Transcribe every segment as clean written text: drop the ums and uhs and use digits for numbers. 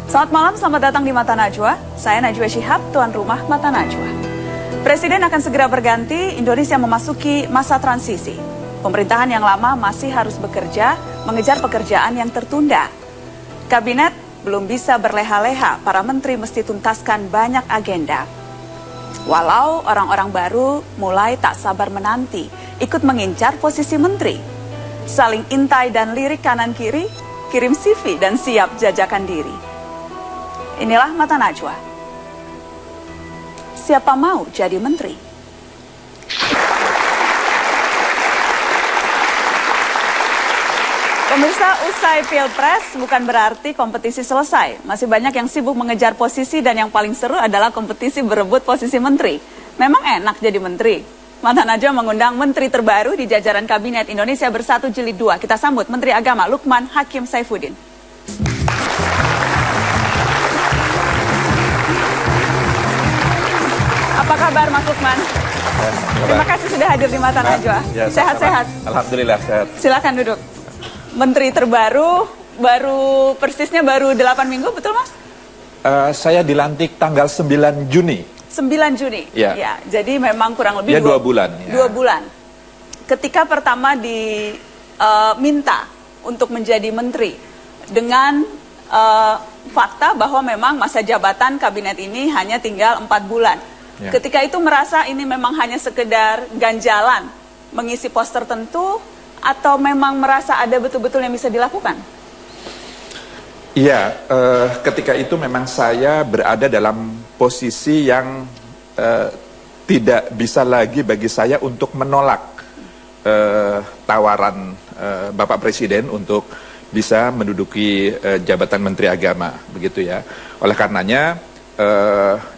Selamat malam, selamat datang di Mata Najwa. Saya Najwa Shihab, tuan rumah Mata Najwa. Presiden akan segera berganti, Indonesia memasuki masa transisi. Pemerintahan yang lama masih harus bekerja, mengejar pekerjaan yang tertunda. Kabinet belum bisa berleha-leha, para menteri mesti tuntaskan banyak agenda. Walau orang-orang baru mulai tak sabar menanti, ikut mengincar posisi menteri. Saling intai dan lirik kanan kiri, kirim CV dan siap jajakan diri. Inilah Mata Najwa. Siapa mau jadi menteri? Pemirsa, usai Pilpres bukan berarti kompetisi selesai. Masih banyak yang sibuk mengejar posisi dan yang paling seru adalah kompetisi berebut posisi menteri. Memang enak jadi menteri. Mata Najwa mengundang menteri terbaru di jajaran Kabinet Indonesia Bersatu Jilid 2. Kita sambut Menteri Agama Lukman Hakim Saifuddin. Apa kabar Mas Lukman? Terima kasih sudah hadir di Mata Najwa. Sehat-sehat? Alhamdulillah sehat. Silakan duduk. Menteri terbaru, persisnya baru 8 minggu, betul Mas? Saya dilantik tanggal 9 Juni. 9 Juni? Ya. Jadi memang kurang lebih ya, 2 bulan. Ya. 2 bulan. Ketika pertama diminta untuk menjadi menteri, dengan fakta bahwa memang masa jabatan kabinet ini hanya tinggal 4 bulan. Ya. Ketika itu merasa ini memang hanya sekedar ganjalan, mengisi pos tertentu, atau memang merasa ada betul-betul yang bisa dilakukan? Iya, ketika itu memang saya berada dalam posisi yang tidak bisa lagi bagi saya untuk menolak tawaran Bapak Presiden untuk bisa menduduki jabatan Menteri Agama, begitu ya. Oleh karenanya,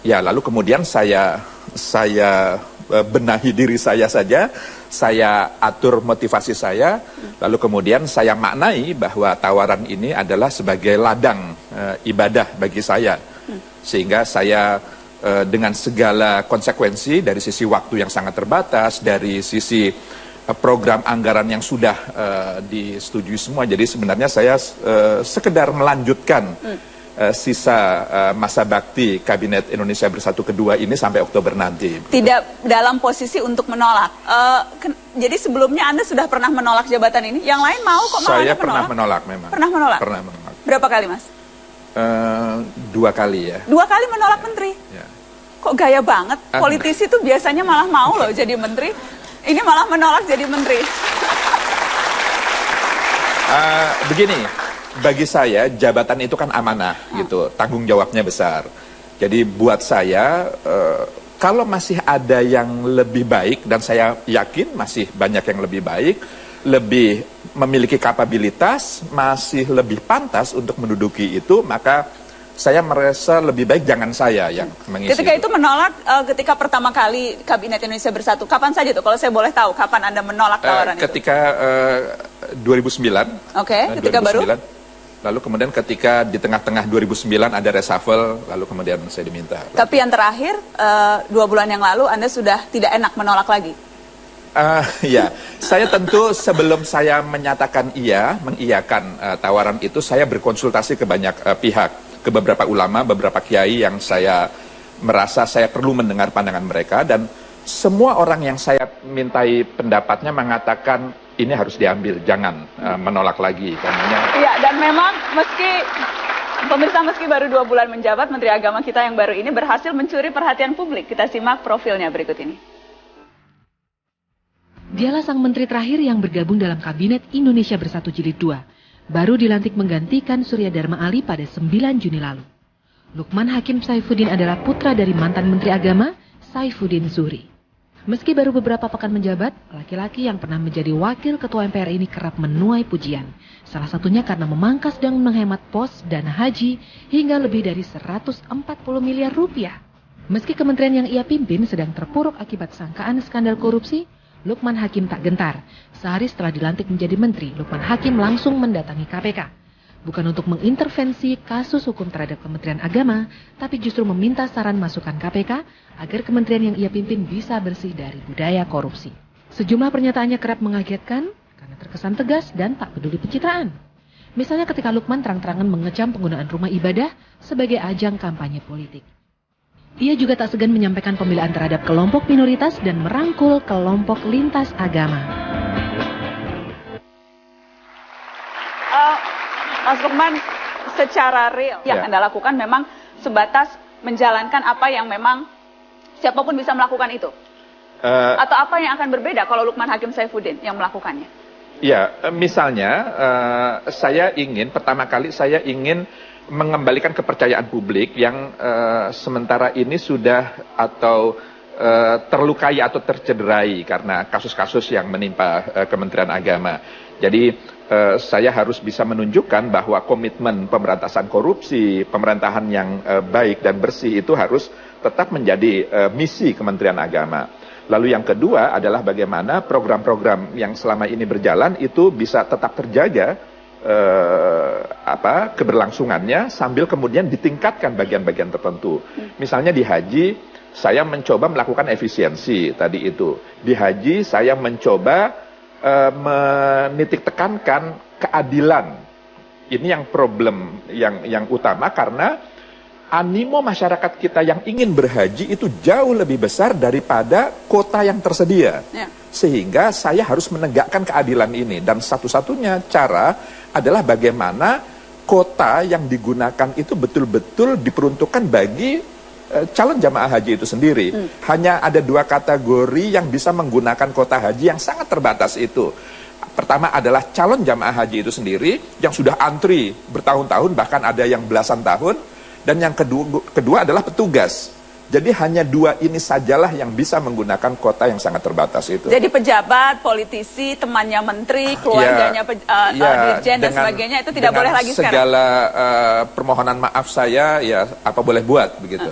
ya lalu kemudian saya benahi diri saya saja, saya atur motivasi saya, lalu kemudian saya maknai bahwa tawaran ini adalah sebagai ladang ibadah bagi saya, sehingga saya dengan segala konsekuensi dari sisi waktu yang sangat terbatas, dari sisi program anggaran yang sudah disetujui semua, jadi sebenarnya saya sekedar melanjutkan sisa masa bakti Kabinet Indonesia Bersatu kedua ini sampai Oktober nanti. Tidak dalam posisi untuk menolak. Jadi sebelumnya Anda sudah pernah menolak jabatan ini? Yang lain mau kok malah Saya pernah menolak memang. Pernah menolak? Pernah menolak. Berapa kali Mas? 2 kali ya. 2 kali menolak menteri? Ya. Kok gaya banget? Politisi tuh biasanya malah mau loh jadi menteri. Ini malah menolak jadi menteri. Begini, bagi saya jabatan itu kan amanah gitu, tanggung jawabnya besar. Jadi buat saya kalau masih ada yang lebih baik, dan saya yakin masih banyak yang lebih baik, lebih memiliki kapabilitas, masih lebih pantas untuk menduduki itu, maka saya merasa lebih baik jangan saya yang mengisi. Ketika itu menolak, ketika pertama kali Kabinet Indonesia Bersatu, kapan saja tuh? Kalau saya boleh tahu, kapan Anda menolak tawaran itu? Ketika 2009. Oke, ketika 2009. Baru? Lalu kemudian ketika di tengah-tengah 2009 ada reshuffle, lalu kemudian saya diminta. Tapi yang terakhir, 2 bulan yang lalu Anda sudah tidak enak menolak lagi? Ya, saya tentu sebelum saya menyatakan mengiyakan tawaran itu, saya berkonsultasi ke banyak pihak, ke beberapa ulama, beberapa kiai yang saya merasa saya perlu mendengar pandangan mereka, dan semua orang yang saya mintai pendapatnya mengatakan ini harus diambil, jangan menolak lagi. Iya, dan memang meski baru 2 bulan menjabat, Menteri Agama kita yang baru ini berhasil mencuri perhatian publik. Kita simak profilnya berikut ini. Dialah sang menteri terakhir yang bergabung dalam Kabinet Indonesia Bersatu Jilid 2. Baru dilantik menggantikan Surya Dharma Ali pada 9 Juni lalu. Lukman Hakim Saifuddin adalah putra dari mantan Menteri Agama, Saifuddin Zuhri. Meski baru beberapa pekan menjabat, laki-laki yang pernah menjadi wakil ketua MPR ini kerap menuai pujian. Salah satunya karena memangkas dan menghemat pos dana haji hingga lebih dari 140 miliar rupiah. Meski kementerian yang ia pimpin sedang terpuruk akibat sangkaan skandal korupsi, Lukman Hakim tak gentar. Sehari setelah dilantik menjadi menteri, Lukman Hakim langsung mendatangi KPK. Bukan untuk mengintervensi kasus hukum terhadap Kementerian Agama, tapi justru meminta saran masukan KPK agar kementerian yang ia pimpin bisa bersih dari budaya korupsi. Sejumlah pernyataannya kerap mengagetkan karena terkesan tegas dan tak peduli pencitraan. Misalnya ketika Lukman terang-terangan mengecam penggunaan rumah ibadah sebagai ajang kampanye politik. Ia juga tak segan menyampaikan pembelaan terhadap kelompok minoritas dan merangkul kelompok lintas agama. Mas Lukman, secara real yang Anda lakukan memang sebatas menjalankan apa yang memang siapapun bisa melakukan itu? Atau apa yang akan berbeda kalau Lukman Hakim Saifuddin yang melakukannya? Ya, misalnya pertama kali saya ingin mengembalikan kepercayaan publik yang sementara ini sudah atau terlukai atau tercederai karena kasus-kasus yang menimpa Kementerian Agama. Jadi saya harus bisa menunjukkan bahwa komitmen pemberantasan korupsi, pemerintahan yang baik dan bersih itu harus tetap menjadi misi Kementerian Agama. Lalu yang kedua adalah bagaimana program-program yang selama ini berjalan itu bisa tetap terjaga keberlangsungannya sambil kemudian ditingkatkan bagian-bagian tertentu. Misalnya di haji saya mencoba melakukan efisiensi tadi itu. Di haji saya mencoba menitik tekankan keadilan. Ini yang problem yang utama karena animo masyarakat kita yang ingin berhaji itu jauh lebih besar daripada kota yang tersedia. Sehingga saya harus menegakkan keadilan ini dan satu-satunya cara adalah bagaimana kota yang digunakan itu betul-betul diperuntukkan bagi calon jamaah haji itu sendiri. Hanya ada 2 kategori yang bisa menggunakan kota haji yang sangat terbatas itu. Pertama adalah calon jamaah haji itu sendiri yang sudah antri bertahun-tahun, bahkan ada yang belasan tahun. Dan yang kedua adalah petugas. Jadi hanya 2 ini sajalah yang bisa menggunakan kota yang sangat terbatas itu. Jadi pejabat, politisi, temannya menteri, keluarganya dirjen dan sebagainya itu tidak boleh lagi sekarang. Segala permohonan maaf saya, ya apa boleh buat begitu.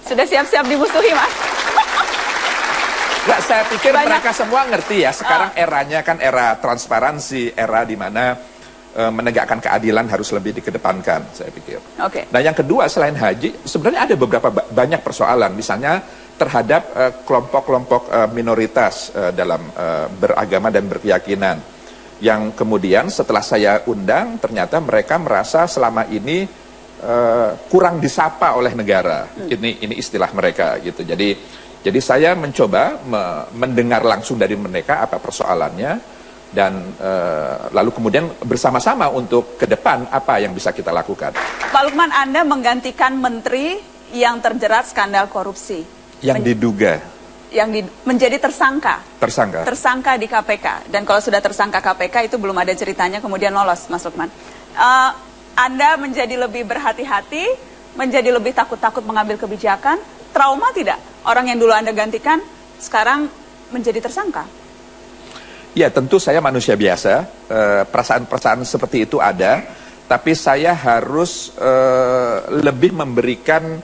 Sudah siap-siap dimusuhi, Mas? Nggak, saya pikir mereka semua ngerti ya. Sekarang eranya kan era transparansi, era di mana menegakkan keadilan harus lebih dikedepankan, saya pikir. Nah yang kedua selain haji, sebenarnya ada beberapa banyak persoalan, misalnya terhadap kelompok-kelompok minoritas dalam beragama dan berkeyakinan, yang kemudian setelah saya undang, ternyata mereka merasa selama ini kurang disapa oleh negara. Ini istilah mereka gitu. Jadi saya mencoba mendengar langsung dari mereka apa persoalannya. Dan lalu kemudian bersama-sama untuk ke depan apa yang bisa kita lakukan. Pak Lukman, Anda menggantikan menteri yang terjerat skandal korupsi. Yang diduga. Menjadi tersangka. Tersangka Di KPK. Dan kalau sudah tersangka KPK itu belum ada ceritanya kemudian lolos, Mas Lukman. Anda menjadi lebih berhati-hati, menjadi lebih takut-takut mengambil kebijakan. Trauma tidak? Orang yang dulu Anda gantikan sekarang menjadi tersangka. Ya tentu saya manusia biasa, perasaan-perasaan seperti itu ada, tapi saya harus lebih memberikan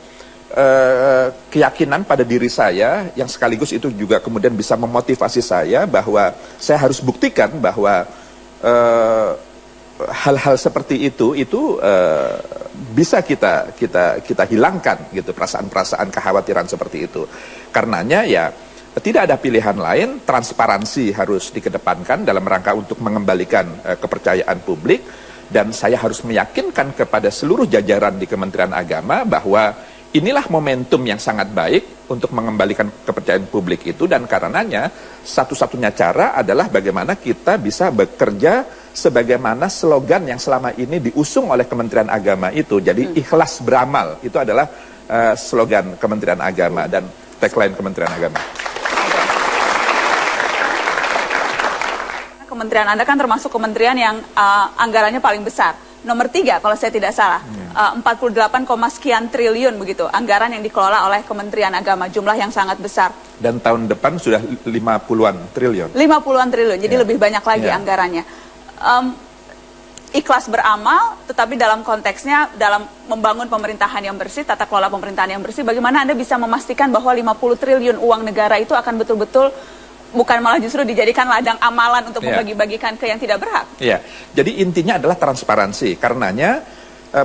keyakinan pada diri saya, yang sekaligus itu juga kemudian bisa memotivasi saya bahwa saya harus buktikan bahwa hal-hal seperti itu bisa kita hilangkan gitu, perasaan-perasaan kekhawatiran seperti itu. Karenanya ya tidak ada pilihan lain, transparansi harus dikedepankan dalam rangka untuk mengembalikan kepercayaan publik, dan saya harus meyakinkan kepada seluruh jajaran di Kementerian Agama bahwa inilah momentum yang sangat baik untuk mengembalikan kepercayaan publik itu, dan karenanya satu-satunya cara adalah bagaimana kita bisa bekerja sebagaimana slogan yang selama ini diusung oleh Kementerian Agama itu. Jadi ikhlas beramal, itu adalah slogan Kementerian Agama dan tagline Kementerian Agama. Kementerian Anda kan termasuk kementerian yang anggarannya paling besar. Nomor 3 kalau saya tidak salah, 48, sekian triliun begitu anggaran yang dikelola oleh Kementerian Agama, jumlah yang sangat besar. Dan tahun depan sudah 50-an triliun. 50-an triliun, jadi lebih banyak lagi anggarannya. Ikhlas beramal, tetapi dalam konteksnya dalam membangun pemerintahan yang bersih, tata kelola pemerintahan yang bersih, bagaimana Anda bisa memastikan bahwa 50 triliun uang negara itu akan betul-betul bukan malah justru dijadikan ladang amalan untuk membagi-bagikan ke yang tidak berhak. Iya, jadi intinya adalah transparansi. Karenanya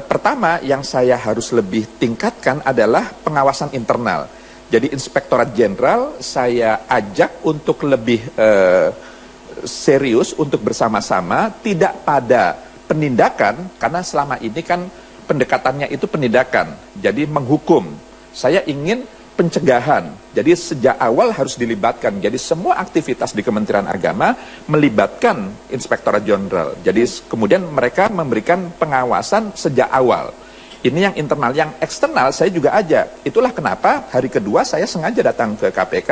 pertama yang saya harus lebih tingkatkan adalah pengawasan internal. Jadi Inspektorat Jenderal saya ajak untuk lebih serius untuk bersama-sama, tidak pada penindakan, karena selama ini kan pendekatannya itu penindakan, jadi menghukum. Saya ingin pencegahan, jadi sejak awal harus dilibatkan. Jadi semua aktivitas di Kementerian Agama melibatkan Inspektorat Jenderal. Jadi kemudian mereka memberikan pengawasan sejak awal. Ini yang internal, yang eksternal saya juga ajak. Itulah kenapa hari kedua saya sengaja datang ke KPK,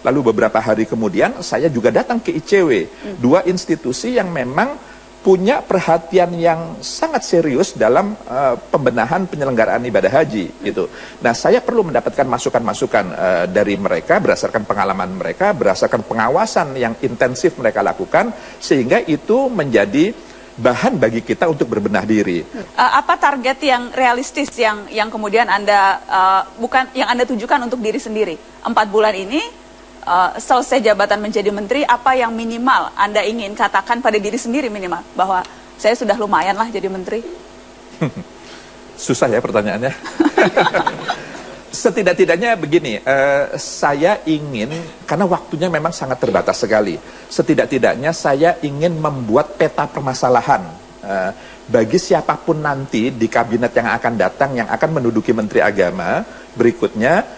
lalu beberapa hari kemudian saya juga datang ke ICW. Dua institusi yang memang punya perhatian yang sangat serius dalam pembenahan penyelenggaraan ibadah haji gitu. Nah, saya perlu mendapatkan masukan-masukan dari mereka berdasarkan pengalaman mereka, berdasarkan pengawasan yang intensif mereka lakukan, sehingga itu menjadi bahan bagi kita untuk berbenah diri. Apa target yang realistis yang kemudian Anda Anda tujukan untuk diri sendiri? 4 bulan ini selesai jabatan menjadi menteri, apa yang minimal Anda ingin katakan pada diri sendiri minimal bahwa saya sudah lumayan lah jadi menteri? Susah ya pertanyaannya. Setidak-tidaknya begini, saya ingin, karena waktunya memang sangat terbatas sekali, setidak-tidaknya saya ingin membuat peta permasalahan bagi siapapun nanti di kabinet yang akan datang, yang akan menduduki Menteri Agama berikutnya,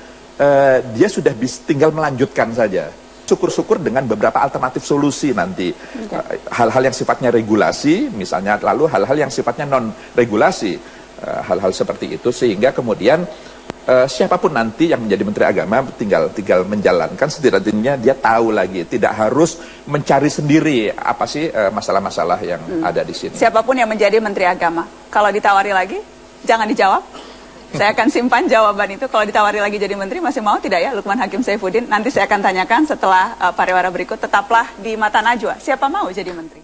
dia sudah tinggal melanjutkan saja. Syukur-syukur dengan beberapa alternatif solusi nanti. Hal-hal yang sifatnya regulasi, misalnya, lalu hal-hal yang sifatnya non-regulasi, hal-hal seperti itu, sehingga kemudian siapapun nanti yang menjadi Menteri Agama tinggal menjalankan, setidaknya dia tahu lagi, tidak harus mencari sendiri apa sih masalah-masalah yang ada di sini. Siapapun yang menjadi Menteri Agama, kalau ditawari lagi, jangan dijawab. Saya akan simpan jawaban itu. Kalau ditawari lagi jadi menteri, masih mau tidak ya Lukman Hakim Saifuddin? Nanti saya akan tanyakan setelah pariwara berikut. Tetaplah di Mata Najwa. Siapa mau jadi menteri?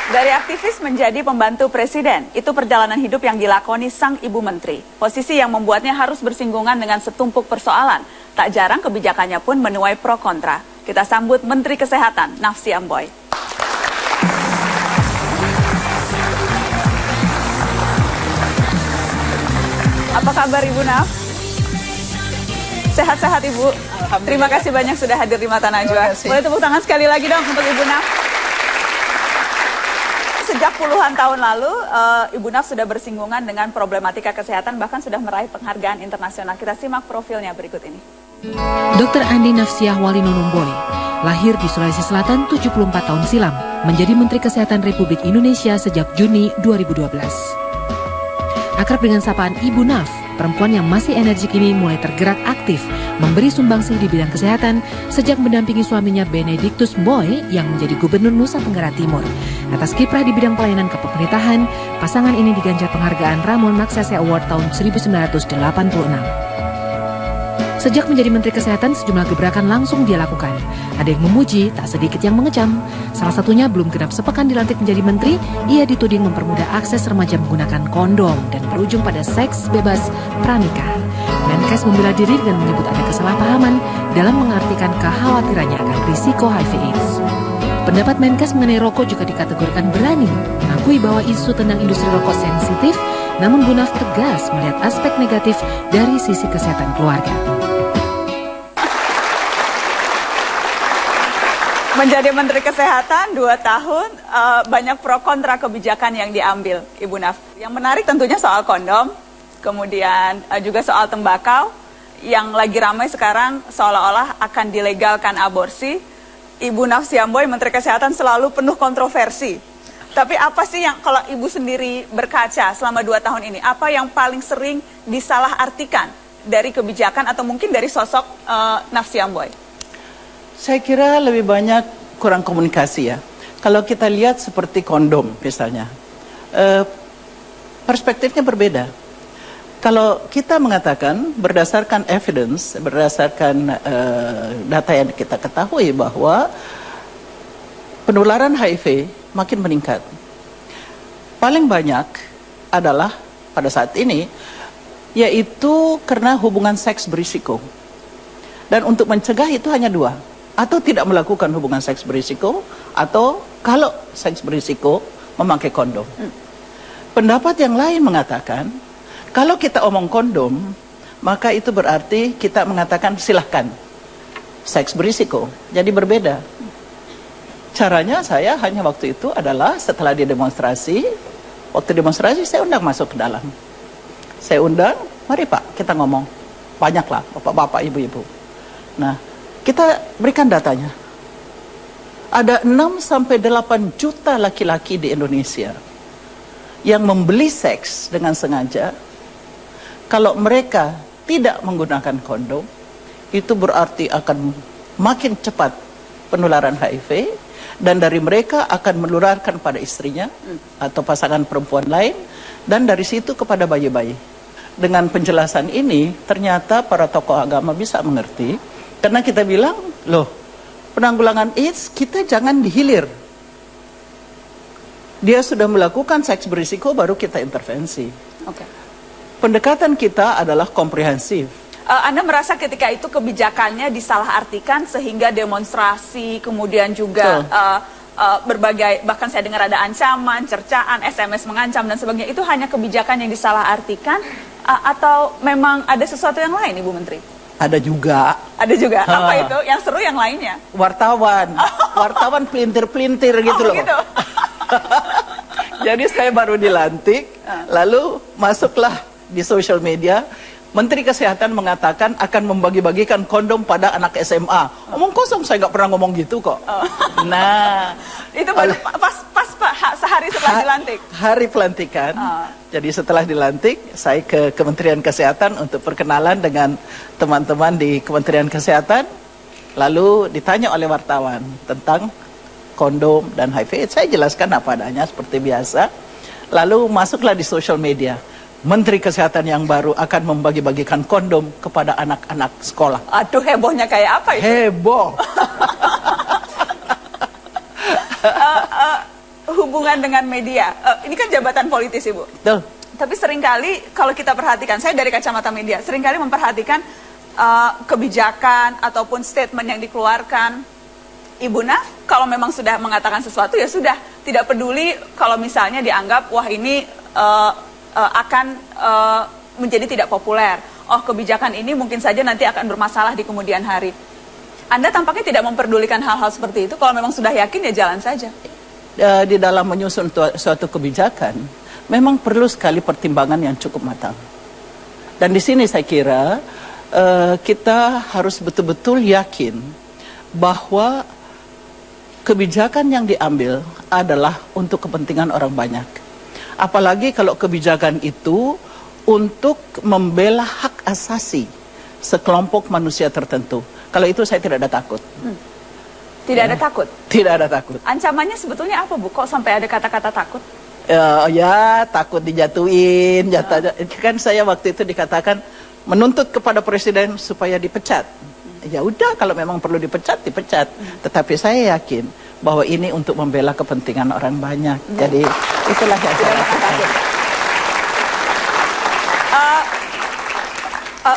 Dari aktivis menjadi pembantu presiden, itu perjalanan hidup yang dilakoni sang ibu menteri. Posisi yang membuatnya harus bersinggungan dengan setumpuk persoalan. Tak jarang kebijakannya pun menuai pro kontra. Kita sambut Menteri Kesehatan, Nafsi Amboy. Apa kabar Ibu Naf? Sehat-sehat Ibu? Terima kasih banyak sudah hadir di Mata Najwa. Boleh tepuk tangan sekali lagi dong untuk Ibu Naf. Sejak puluhan tahun lalu, Ibu Naf sudah bersinggungan dengan problematika kesehatan, bahkan sudah meraih penghargaan internasional. Kita simak profilnya berikut ini. Dr. Andi Nafsiah Walinonumboy lahir di Sulawesi Selatan 74 tahun silam, menjadi Menteri Kesehatan Republik Indonesia sejak Juni 2012. Akrab dengan sapaan Ibu Naf, perempuan yang masih energik ini mulai tergerak aktif memberi sumbangsih di bidang kesehatan sejak mendampingi suaminya Benedictus Mboy yang menjadi Gubernur Nusa Tenggara Timur. Atas kiprah di bidang pelayanan kepemerintahan, pasangan ini diganjar penghargaan Ramon Magsaysay Award tahun 1986. Sejak menjadi Menteri Kesehatan, sejumlah gebrakan langsung dia lakukan. Ada yang memuji, tak sedikit yang mengecam. Salah satunya belum genap sepekan dilantik menjadi menteri, ia dituding mempermudah akses remaja menggunakan kondom dan berujung pada seks bebas pranikah. Menkes membela diri dengan menyebut ada kesalahpahaman dalam mengartikan kekhawatirannya akan risiko HIV/AIDS. Pendapat Menkes mengenai rokok juga dikategorikan berani, mengakui bahwa isu tentang industri rokok sensitif, namun Bu Naf tegas melihat aspek negatif dari sisi kesehatan keluarga. Menjadi Menteri Kesehatan 2 tahun, banyak pro kontra kebijakan yang diambil, Ibu Naf. Yang menarik tentunya soal kondom, kemudian juga soal tembakau, yang lagi ramai sekarang seolah-olah akan dilegalkan aborsi. Ibu Nafsi Amboy, Menteri Kesehatan, selalu penuh kontroversi. Tapi apa sih yang, kalau Ibu sendiri berkaca selama 2 tahun ini, apa yang paling sering disalahartikan dari kebijakan atau mungkin dari sosok Nafsi Amboy? Saya kira lebih banyak kurang komunikasi ya. Kalau kita lihat seperti kondom misalnya, perspektifnya berbeda. Kalau kita mengatakan berdasarkan evidence, berdasarkan data yang kita ketahui bahwa penularan HIV makin meningkat. Paling banyak adalah pada saat ini, yaitu karena hubungan seks berisiko. Dan untuk mencegah itu hanya 2. Atau tidak melakukan hubungan seks berisiko, atau kalau seks berisiko memakai kondom. Pendapat yang lain mengatakan, kalau kita omong kondom, maka itu berarti kita mengatakan silahkan. seks berisiko. Jadi berbeda. Caranya saya hanya waktu itu adalah setelah didemonstrasi, waktu demonstrasi saya undang masuk ke dalam. Saya undang, mari Pak, kita ngomong. Banyaklah, bapak-bapak, ibu-ibu. Nah, kita berikan datanya. Ada 6-8 juta laki-laki di Indonesia yang membeli seks dengan sengaja. Kalau mereka tidak menggunakan kondom, itu berarti akan makin cepat penularan HIV, dan dari mereka akan menularkan pada istrinya atau pasangan perempuan lain, dan dari situ kepada bayi-bayi. Dengan penjelasan ini, ternyata para tokoh agama bisa mengerti, karena kita bilang, loh, penanggulangan AIDS kita jangan dihilir. Dia sudah melakukan seks berisiko, baru kita intervensi. Oke. Pendekatan kita adalah komprehensif. Anda merasa ketika itu kebijakannya disalahartikan sehingga demonstrasi, kemudian juga berbagai, bahkan saya dengar ada ancaman, cercaan, SMS mengancam dan sebagainya, itu hanya kebijakan yang disalahartikan atau memang ada sesuatu yang lain, Ibu Menteri? Ada juga. Ada juga. Apa itu? Yang seru yang lainnya? Wartawan. Wartawan pelintir-pelintir gitu loh. Gitu. Jadi saya baru dilantik, lalu masuklah di social media, Menteri Kesehatan mengatakan akan membagi-bagikan kondom pada anak SMA. Omong kosong, saya nggak pernah ngomong gitu kok. Nah, itu baru pas Pak, sehari setelah dilantik. Hari pelantikan. Jadi setelah dilantik, saya ke Kementerian Kesehatan untuk perkenalan dengan teman-teman di Kementerian Kesehatan. Lalu ditanya oleh wartawan tentang kondom dan HIV. Saya jelaskan apa adanya seperti biasa. Lalu masuklah di social media. Menteri Kesehatan yang baru akan membagi-bagikan kondom kepada anak-anak sekolah. Aduh, hebohnya kayak apa itu? Heboh. Hubungan dengan media, ini kan jabatan politis, Ibu. Betul. Tapi seringkali kalau kita perhatikan, saya dari kacamata media, seringkali memperhatikan kebijakan ataupun statement yang dikeluarkan Ibu Naf, kalau memang sudah mengatakan sesuatu ya sudah, tidak peduli kalau misalnya dianggap wah ini akan menjadi tidak populer. Oh, kebijakan ini mungkin saja nanti akan bermasalah di kemudian hari. Anda tampaknya tidak memperdulikan hal-hal seperti itu. Kalau memang sudah yakin ya jalan saja. Di dalam menyusun suatu kebijakan, memang perlu sekali pertimbangan yang cukup matang. Dan di sini saya kira kita harus betul-betul yakin bahwa kebijakan yang diambil adalah untuk kepentingan orang banyak. Apalagi kalau kebijakan itu untuk membela hak asasi sekelompok manusia tertentu. Kalau itu saya tidak ada takut. Tidak ada takut? Tidak ada takut. Ancamannya sebetulnya apa, Bu? Kok sampai ada kata-kata takut? Ya, takut dijatuhin. Kan saya waktu itu dikatakan menuntut kepada presiden supaya dipecat. Ya udah, kalau memang perlu dipecat, dipecat. Tetapi saya yakin bahwa ini untuk membela kepentingan orang banyak. Jadi itulah yang saya lakukan.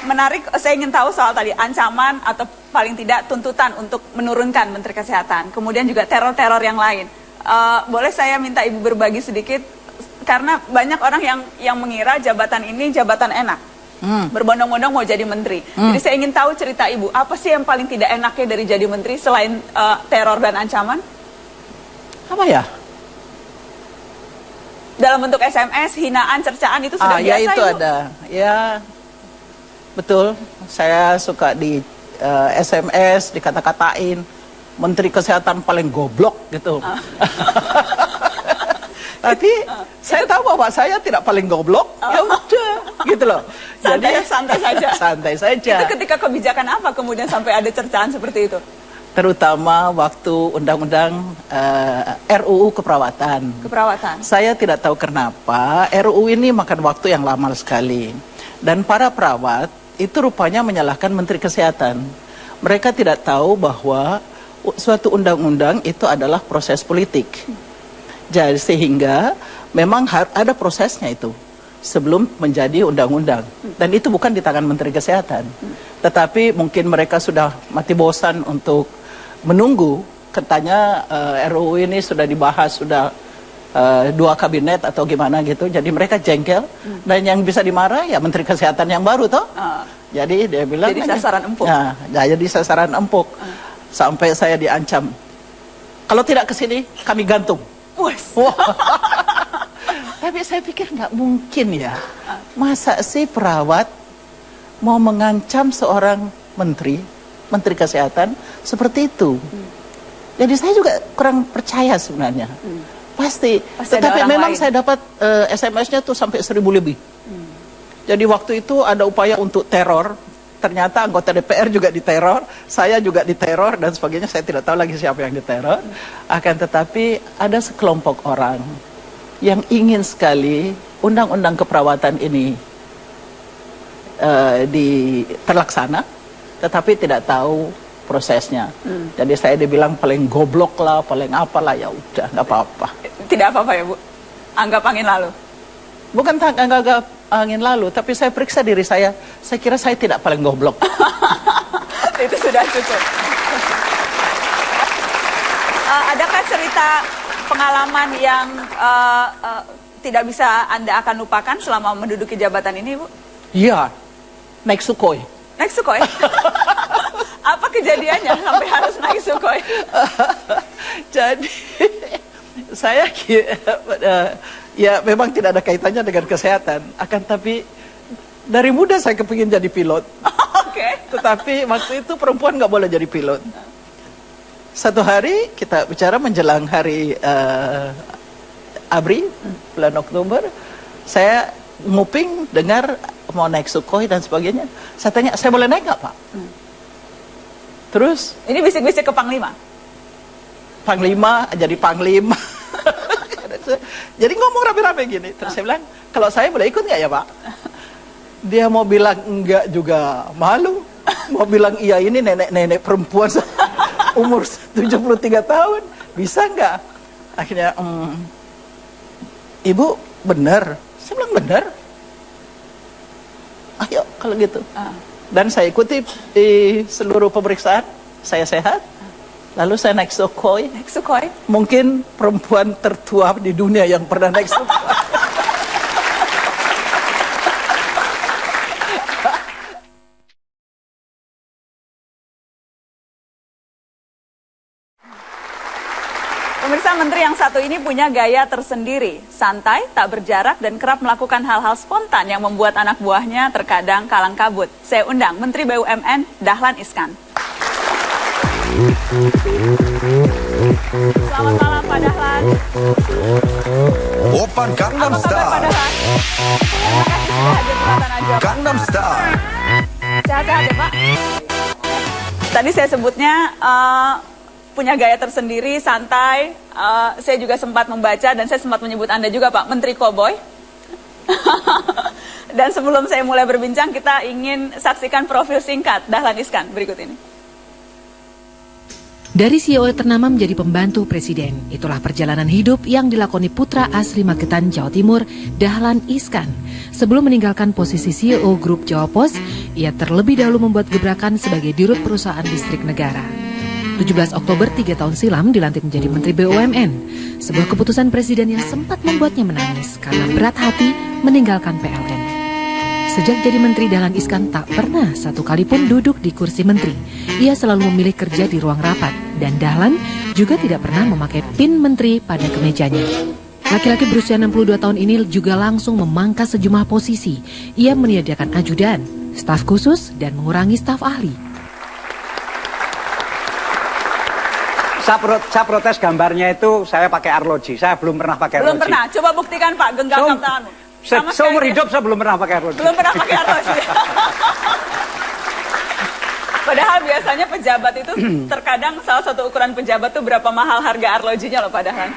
Menarik, saya ingin tahu soal tadi ancaman atau paling tidak tuntutan untuk menurunkan Menteri Kesehatan. Kemudian juga teror-teror yang lain. Boleh saya minta Ibu berbagi sedikit? Karena banyak orang yang mengira jabatan ini jabatan enak. Berbondong-bondong mau jadi menteri. Jadi saya ingin tahu cerita Ibu, apa sih yang paling tidak enaknya dari jadi menteri selain teror dan ancaman? Apa ya? Dalam bentuk SMS, hinaan, cercaan itu sudah biasa, ya itu Ibu? ada. Ya, betul. Saya suka di SMS dikata-katain Menteri Kesehatan paling goblok gitu. Tapi saya tahu bahwa saya tidak paling goblok, ya udah, gitu loh. Santai saja. Santai saja. Itu ketika kebijakan apa kemudian sampai ada cercaan seperti itu? Terutama waktu undang-undang RUU keperawatan. Keperawatan. Saya tidak tahu kenapa RUU ini makan waktu yang lama sekali. Dan para perawat itu rupanya menyalahkan Menteri Kesehatan. Mereka tidak tahu bahwa suatu undang-undang itu adalah proses politik. Jadi sehingga memang ada prosesnya itu sebelum menjadi undang-undang. Dan itu bukan di tangan Menteri Kesehatan. Tetapi mungkin mereka sudah mati bosan untuk menunggu. Katanya RUU ini sudah dibahas, sudah 2 kabinet atau gimana gitu. Jadi mereka jengkel. Dan yang bisa dimarah ya Menteri Kesehatan yang baru toh. Jadi dia bilang jadi sasaran empuk. Ya, jadi sasaran empuk. Sampai saya diancam, kalau tidak ke sini kami gantung. Wes. Wah. Tapi saya pikir nggak mungkin ya. Masa sih perawat mau mengancam seorang menteri kesehatan seperti itu? Jadi saya juga kurang percaya sebenarnya. Pasti tetapi memang lain. Saya dapat SMS-nya tuh sampai 1000 lebih. Jadi waktu itu ada upaya untuk teror. Ternyata anggota DPR juga diteror, saya juga diteror dan sebagainya. Saya tidak tahu lagi siapa yang diteror. Akan tetapi ada sekelompok orang yang ingin sekali undang-undang keperawatan ini terlaksana, tetapi tidak tahu prosesnya. Jadi saya dibilang paling goblok lah, paling apalah, ya udah nggak apa-apa. Tidak apa-apa ya Bu? Anggap angin lalu? Bukan anggap angin lalu, tapi saya periksa diri saya kira saya tidak paling goblok. Itu sudah cukup. Adakah cerita pengalaman yang tidak bisa Anda akan lupakan selama menduduki jabatan ini, Bu? Iya, naik Sukhoi. Naik Sukhoi? Apa kejadiannya sampai harus naik Sukhoi? Jadi, saya ya memang tidak ada kaitannya dengan kesehatan, akan tapi dari muda saya kepingin jadi pilot. Oke. Tetapi waktu itu perempuan nggak boleh jadi pilot. Satu hari kita bicara menjelang hari ABRI bulan Oktober, saya nguping dengar mau naik Sukhoi dan sebagainya. Saya tanya, saya boleh naik nggak Pak? Terus ini bisik-bisik ke Panglima. Panglima jadi Panglima. Jadi ngomong rame-rame gini. Terus saya bilang, kalau saya boleh ikut nggak ya Pak? Dia mau bilang enggak juga malu. Mau bilang iya, ini nenek-nenek perempuan umur 73 tahun. Bisa nggak? Akhirnya, Ibu benar. Saya bilang benar. Ayo kalau gitu. Dan saya ikuti di seluruh pemeriksaan. Saya sehat. Lalu saya naik Sukhoi. Naik Sukhoi? Mungkin perempuan tertua di dunia yang pernah naik Sukhoi. Pemirsa, menteri yang satu ini punya gaya tersendiri. Santai, tak berjarak, dan kerap melakukan hal-hal spontan yang membuat anak buahnya terkadang kalang kabut. Saya undang Menteri BUMN Dahlan Iskan. Selamat malam Pak Dahlan. Open Gangnam Apa kabar Pak Style. Dahlan? Terima kasih sudah hadir di Mata Najwa, Pak. Gangnam Style. Sehat-sehat ya Pak? Tadi saya sebutnya punya gaya tersendiri, santai. Saya juga sempat membaca dan saya sempat menyebut Anda juga Pak, Menteri Koboi. Dan sebelum saya mulai berbincang, kita ingin saksikan profil singkat Dahlan Iskan berikut ini. Dari CEO ternama menjadi pembantu presiden, itulah perjalanan hidup yang dilakoni putra asli Magetan, Jawa Timur, Dahlan Iskan. Sebelum meninggalkan posisi CEO Grup Jawa Pos, ia terlebih dahulu membuat gebrakan sebagai dirut perusahaan listrik negara. 17 Oktober 3 tahun silam dilantik menjadi Menteri BUMN, sebuah keputusan presiden yang sempat membuatnya menangis karena berat hati meninggalkan PLN. Sejak jadi menteri, Dahlan Iskan tak pernah satu kali pun duduk di kursi menteri. Ia selalu memilih kerja di ruang rapat, dan Dahlan juga tidak pernah memakai pin menteri pada kemejanya. Laki-laki berusia 62 tahun ini juga langsung memangkas sejumlah posisi. Ia menyediakan ajudan, staf khusus, dan mengurangi staf ahli. Saya protes gambarnya itu saya pakai arloji. Saya belum pernah pakai arloji. Belum pernah. Coba buktikan Pak, genggamkan tanganmu. Seumur hidup saya belum pernah pakai arloji. Belum pernah pakai arloji. Padahal biasanya pejabat itu terkadang salah satu ukuran pejabat itu berapa mahal harga arlojinya loh Pak Dahlan.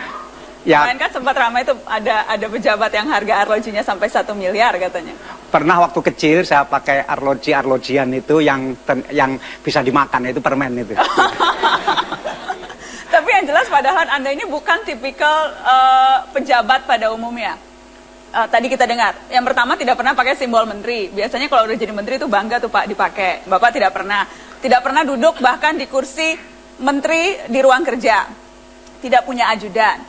Ya. Kemarin kan sempat ramai itu ada pejabat yang harga arlojinya sampai 1 miliar katanya. Pernah waktu kecil saya pakai arlojian itu yang bisa dimakan, itu permen itu. Tapi yang jelas Pak Dahlan, Anda ini bukan tipikal pejabat pada umumnya. Tadi kita dengar, yang pertama tidak pernah pakai simbol menteri. Biasanya kalau udah jadi menteri itu bangga tuh Pak dipakai. Bapak tidak pernah duduk bahkan di kursi menteri di ruang kerja. Tidak punya ajudan.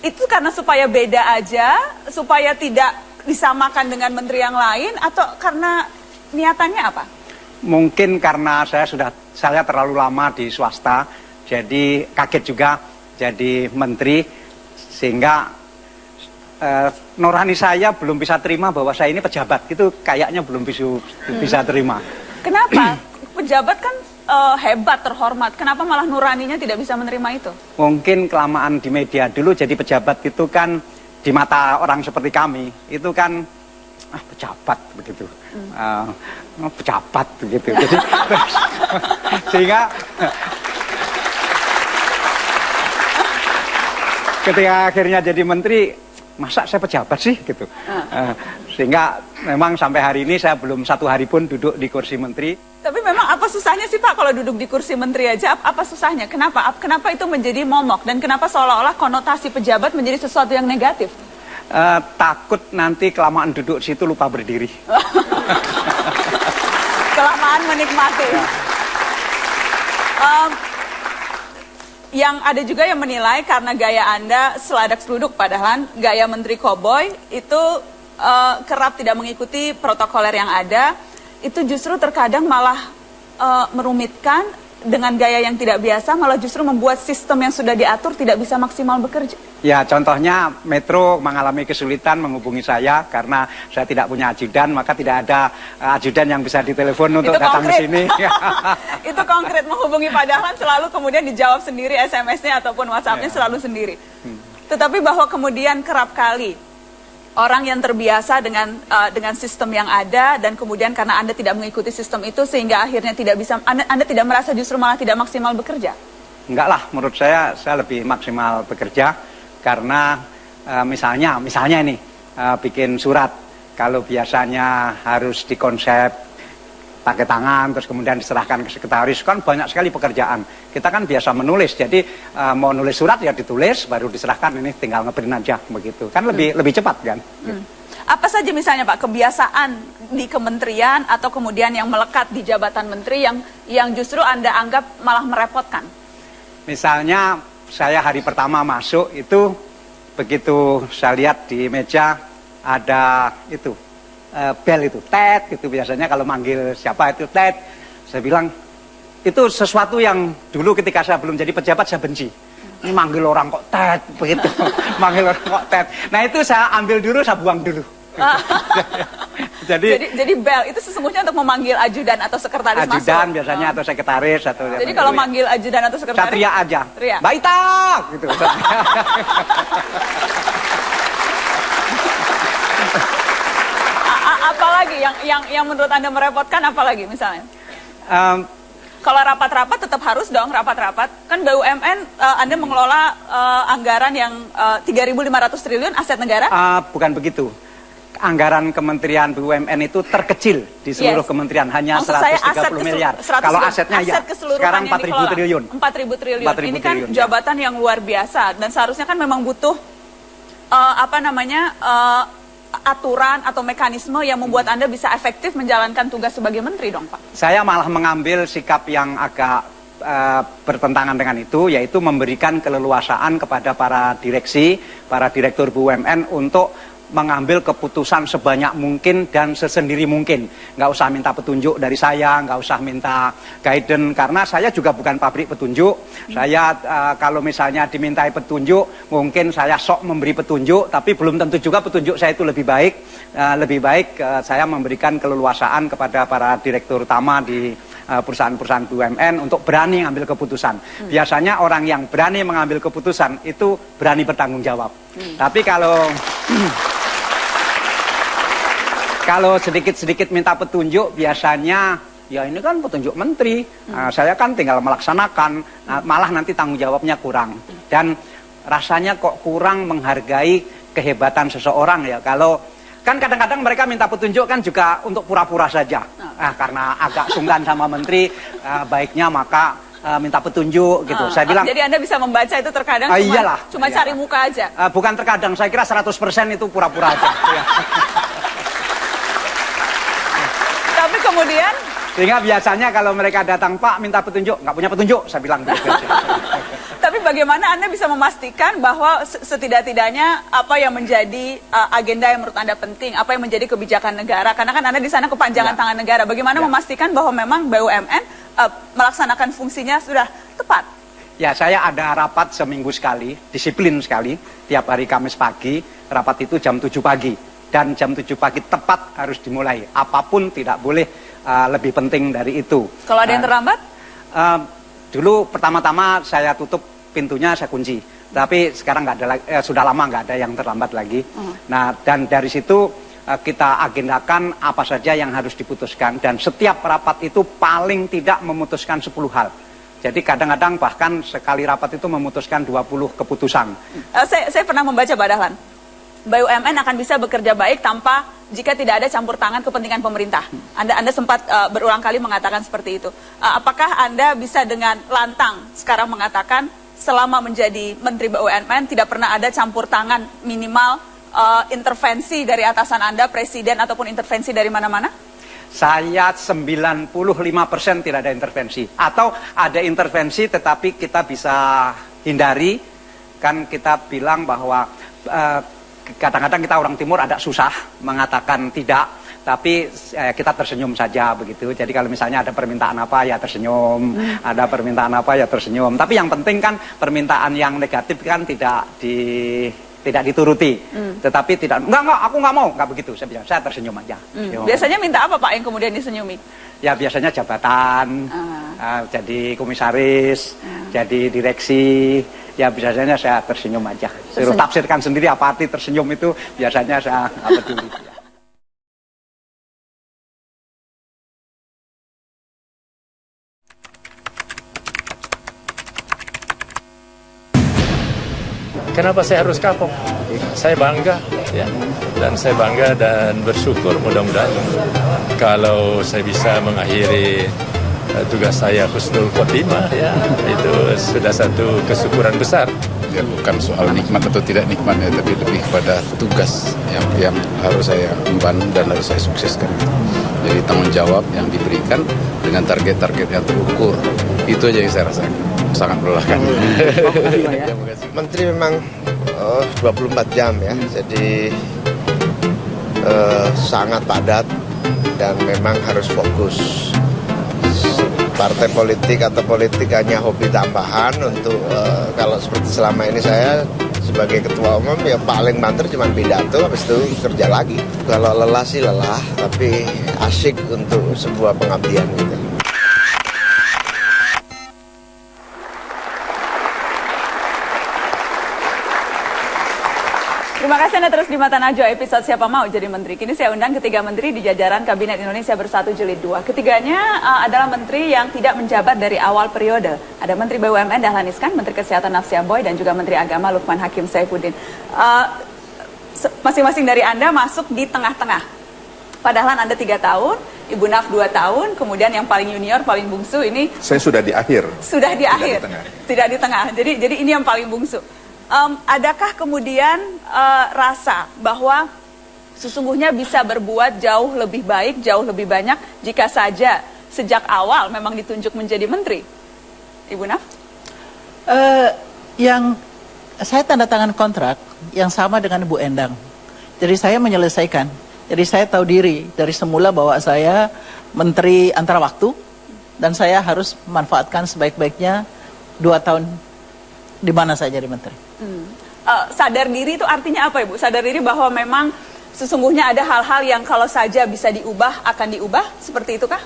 Itu karena supaya beda aja, supaya tidak disamakan dengan menteri yang lain, atau karena niatannya apa? Mungkin karena saya sudah saya terlalu lama di swasta, jadi kaget juga jadi menteri, sehingga nurani saya belum bisa terima bahwa saya ini pejabat. Itu kayaknya belum bisa terima. Kenapa? Pejabat kan hebat, terhormat. Kenapa malah nuraninya tidak bisa menerima itu? Mungkin kelamaan di media dulu, jadi pejabat itu kan di mata orang seperti kami itu kan pejabat begitu, pejabat begitu. Jadi sehingga ketika akhirnya jadi menteri, masa saya pejabat sih gitu. Sehingga memang sampai hari ini saya belum satu hari pun duduk di kursi menteri. Tapi memang apa susahnya sih Pak kalau duduk di kursi menteri aja? Apa susahnya? Kenapa itu menjadi momok? Dan kenapa seolah-olah konotasi pejabat menjadi sesuatu yang negatif? Takut nanti kelamaan duduk situ lupa berdiri. Kelamaan menikmati. Yang ada juga yang menilai karena gaya Anda seladak seluduk, padahal gaya Menteri Koboi itu kerap tidak mengikuti protokoler yang ada, itu justru terkadang malah merumitkan. Dengan gaya yang tidak biasa malah justru membuat sistem yang sudah diatur tidak bisa maksimal bekerja. Ya, contohnya Metro mengalami kesulitan menghubungi saya karena saya tidak punya ajudan, maka tidak ada ajudan yang bisa ditelepon untuk datang ke sini. Itu konkret, menghubungi Pak Dahlan selalu kemudian dijawab sendiri, SMS-nya ataupun WhatsApp-nya selalu sendiri. Tetapi bahwa kemudian kerap kali orang yang terbiasa dengan sistem yang ada dan kemudian karena Anda tidak mengikuti sistem itu sehingga akhirnya tidak bisa, Anda tidak merasa justru malah tidak maksimal bekerja? Enggak lah, menurut saya lebih maksimal bekerja karena misalnya ini bikin surat, kalau biasanya harus dikonsep pakai tangan terus kemudian diserahkan ke sekretaris, kan banyak sekali pekerjaan. Kita kan biasa menulis, jadi mau nulis surat ya ditulis baru diserahkan, ini tinggal ngeprint aja begitu. Kan lebih cepat kan. Apa saja misalnya Pak kebiasaan di kementerian atau kemudian yang melekat di jabatan menteri yang justru Anda anggap malah merepotkan? Misalnya saya hari pertama masuk itu begitu saya lihat di meja ada itu bel itu, tet gitu, biasanya kalau manggil siapa itu tet, saya bilang itu sesuatu yang dulu ketika saya belum jadi pejabat saya benci. Ini manggil orang kok tet begitu, manggil orang kok tet. Nah itu saya ambil dulu, saya buang dulu. jadi bel itu sesungguhnya untuk memanggil ajudan atau sekretaris masuk. Ajudan biasanya atau sekretaris atau. Jadi kalau manggil ajudan atau sekretaris? Saya teriak aja. Teriak. Baita gitu. Apalagi yang menurut Anda merepotkan, apalagi misalnya? Kalau rapat-rapat tetap harus dong rapat-rapat. Kan BUMN Anda mengelola anggaran yang 3.500 triliun aset negara? Bukan begitu. Anggaran Kementerian BUMN itu terkecil di seluruh kementerian, hanya 130 miliar. Kalau asetnya sekarang 4.000 triliun. 4.000 triliun. Ini kan jabatan yang luar biasa dan seharusnya kan memang butuh aturan atau mekanisme yang membuat Anda bisa efektif menjalankan tugas sebagai menteri dong Pak. Saya malah mengambil sikap yang agak bertentangan dengan itu, yaitu memberikan keleluasaan kepada para direksi, para direktur BUMN untuk mengambil keputusan sebanyak mungkin dan sesendiri mungkin. Nggak usah minta petunjuk dari saya, nggak usah minta guidance, karena saya juga bukan pabrik petunjuk. Saya kalau misalnya dimintai petunjuk, mungkin saya sok memberi petunjuk, tapi belum tentu juga petunjuk saya itu lebih baik. Saya memberikan keleluasaan kepada para direktur utama di perusahaan-perusahaan BUMN untuk berani mengambil keputusan. Biasanya orang yang berani mengambil keputusan itu berani bertanggung jawab. Tapi kalau sedikit-sedikit minta petunjuk, biasanya ya ini kan petunjuk menteri, saya kan tinggal melaksanakan, malah nanti tanggung jawabnya kurang. Dan rasanya kok kurang menghargai kehebatan seseorang ya. Kalau kan kadang-kadang mereka minta petunjuk kan juga untuk pura-pura saja. Karena agak sungkan sama menteri, baiknya maka minta petunjuk gitu. Saya bilang. Jadi Anda bisa membaca itu terkadang cuma cari muka aja. Bukan terkadang, saya kira 100% itu pura-pura aja. Tapi kemudian sehingga biasanya kalau mereka datang, Pak minta petunjuk, nggak punya petunjuk, saya bilang begitu aja. Tapi bagaimana Anda bisa memastikan bahwa setidak-tidaknya apa yang menjadi agenda yang menurut Anda penting, apa yang menjadi kebijakan negara, karena kan Anda di sana kepanjangan tangan negara, bagaimana memastikan bahwa memang BUMN melaksanakan fungsinya sudah tepat? Ya, saya ada rapat seminggu sekali, disiplin sekali, tiap hari Kamis pagi, rapat itu jam 7 pagi. Dan jam 7 pagi tepat harus dimulai. Apapun tidak boleh lebih penting dari itu. Kalau ada yang terlambat? Dulu pertama-tama saya tutup pintunya, saya kunci. Tapi sekarang nggak ada lagi, sudah lama nggak ada yang terlambat lagi. Nah, dan dari situ kita agendakan apa saja yang harus diputuskan. Dan setiap rapat itu paling tidak memutuskan 10 hal. Jadi kadang-kadang bahkan sekali rapat itu memutuskan 20 keputusan. Saya pernah membaca, Pak Dahlan, BUMN akan bisa bekerja baik jika tidak ada campur tangan kepentingan pemerintah. Anda sempat berulang kali mengatakan seperti itu. Apakah Anda bisa dengan lantang sekarang mengatakan selama menjadi Menteri BUMN tidak pernah ada campur tangan minimal intervensi dari atasan Anda, Presiden ataupun intervensi dari mana-mana? Saya 95% tidak ada intervensi. Atau ada intervensi tetapi kita bisa hindari. Kan kita bilang bahwa kadang-kadang kita orang timur agak susah mengatakan tidak. Tapi kita tersenyum saja begitu. Jadi kalau misalnya ada permintaan apa ya tersenyum. Ada permintaan apa ya tersenyum. Tapi yang penting kan permintaan yang negatif kan tidak dituruti, tetapi enggak, aku nggak mau, nggak begitu. Saya bilang, saya tersenyum aja. Biasanya minta apa Pak yang kemudian disenyumi? Ya biasanya jabatan, jadi komisaris, jadi direksi, ya biasanya saya tersenyum aja. Suruh tafsirkan sendiri apa arti tersenyum itu, biasanya saya nggak peduli. Kenapa saya harus kapok? Saya bangga, ya, dan saya bangga dan bersyukur mudah-mudahan kalau saya bisa mengakhiri tugas saya husnul khotimah, ya, itu sudah satu kesyukuran besar. Ya, bukan soal nikmat atau tidak nikmatnya, tapi lebih kepada tugas yang harus saya emban dan harus saya sukseskan. Jadi tanggung jawab yang diberikan dengan target-target yang terukur, itu aja yang saya rasakan. Sangat melelahkan. Menteri memang 24 jam ya, jadi sangat padat dan memang harus fokus. Partai politik atau politik hanya hobi tambahan untuk kalau seperti selama ini saya sebagai ketua umum ya paling banter cuma pidato, habis itu kerja lagi. Kalau lelah sih lelah, tapi asyik untuk sebuah pengabdian gitu. Terima kasih Anda terus di Mata Najwa episode Siapa Mau Jadi Menteri. Kini saya undang ketiga menteri di jajaran Kabinet Indonesia Bersatu Jilid 2. Ketiganya adalah menteri yang tidak menjabat dari awal periode. Ada Menteri BUMN Dahlan Iskan, Menteri Kesehatan Nafsia Boy, dan juga Menteri Agama Lukman Hakim Saifuddin. Masing-masing dari Anda masuk di tengah-tengah. Pak Dahlan Anda 3 tahun, Ibu Naf 2 tahun, kemudian yang paling junior, paling bungsu ini... Saya sudah di akhir. Sudah di akhir. Tidak Tidak di di tengah. tengah. Jadi ini yang paling bungsu. Adakah kemudian rasa bahwa sesungguhnya bisa berbuat jauh lebih baik, jauh lebih banyak jika saja sejak awal memang ditunjuk menjadi menteri? Ibu Naf? Yang saya tanda tangan kontrak yang sama dengan Bu Endang. Jadi saya menyelesaikan. Jadi saya tahu diri dari semula bahwa saya menteri antara waktu dan saya harus memanfaatkan sebaik-baiknya 2 tahun di mana saya jadi menteri. Sadar diri itu artinya apa Ibu? Sadar diri bahwa memang sesungguhnya ada hal-hal yang kalau saja bisa diubah akan diubah, seperti itu kah?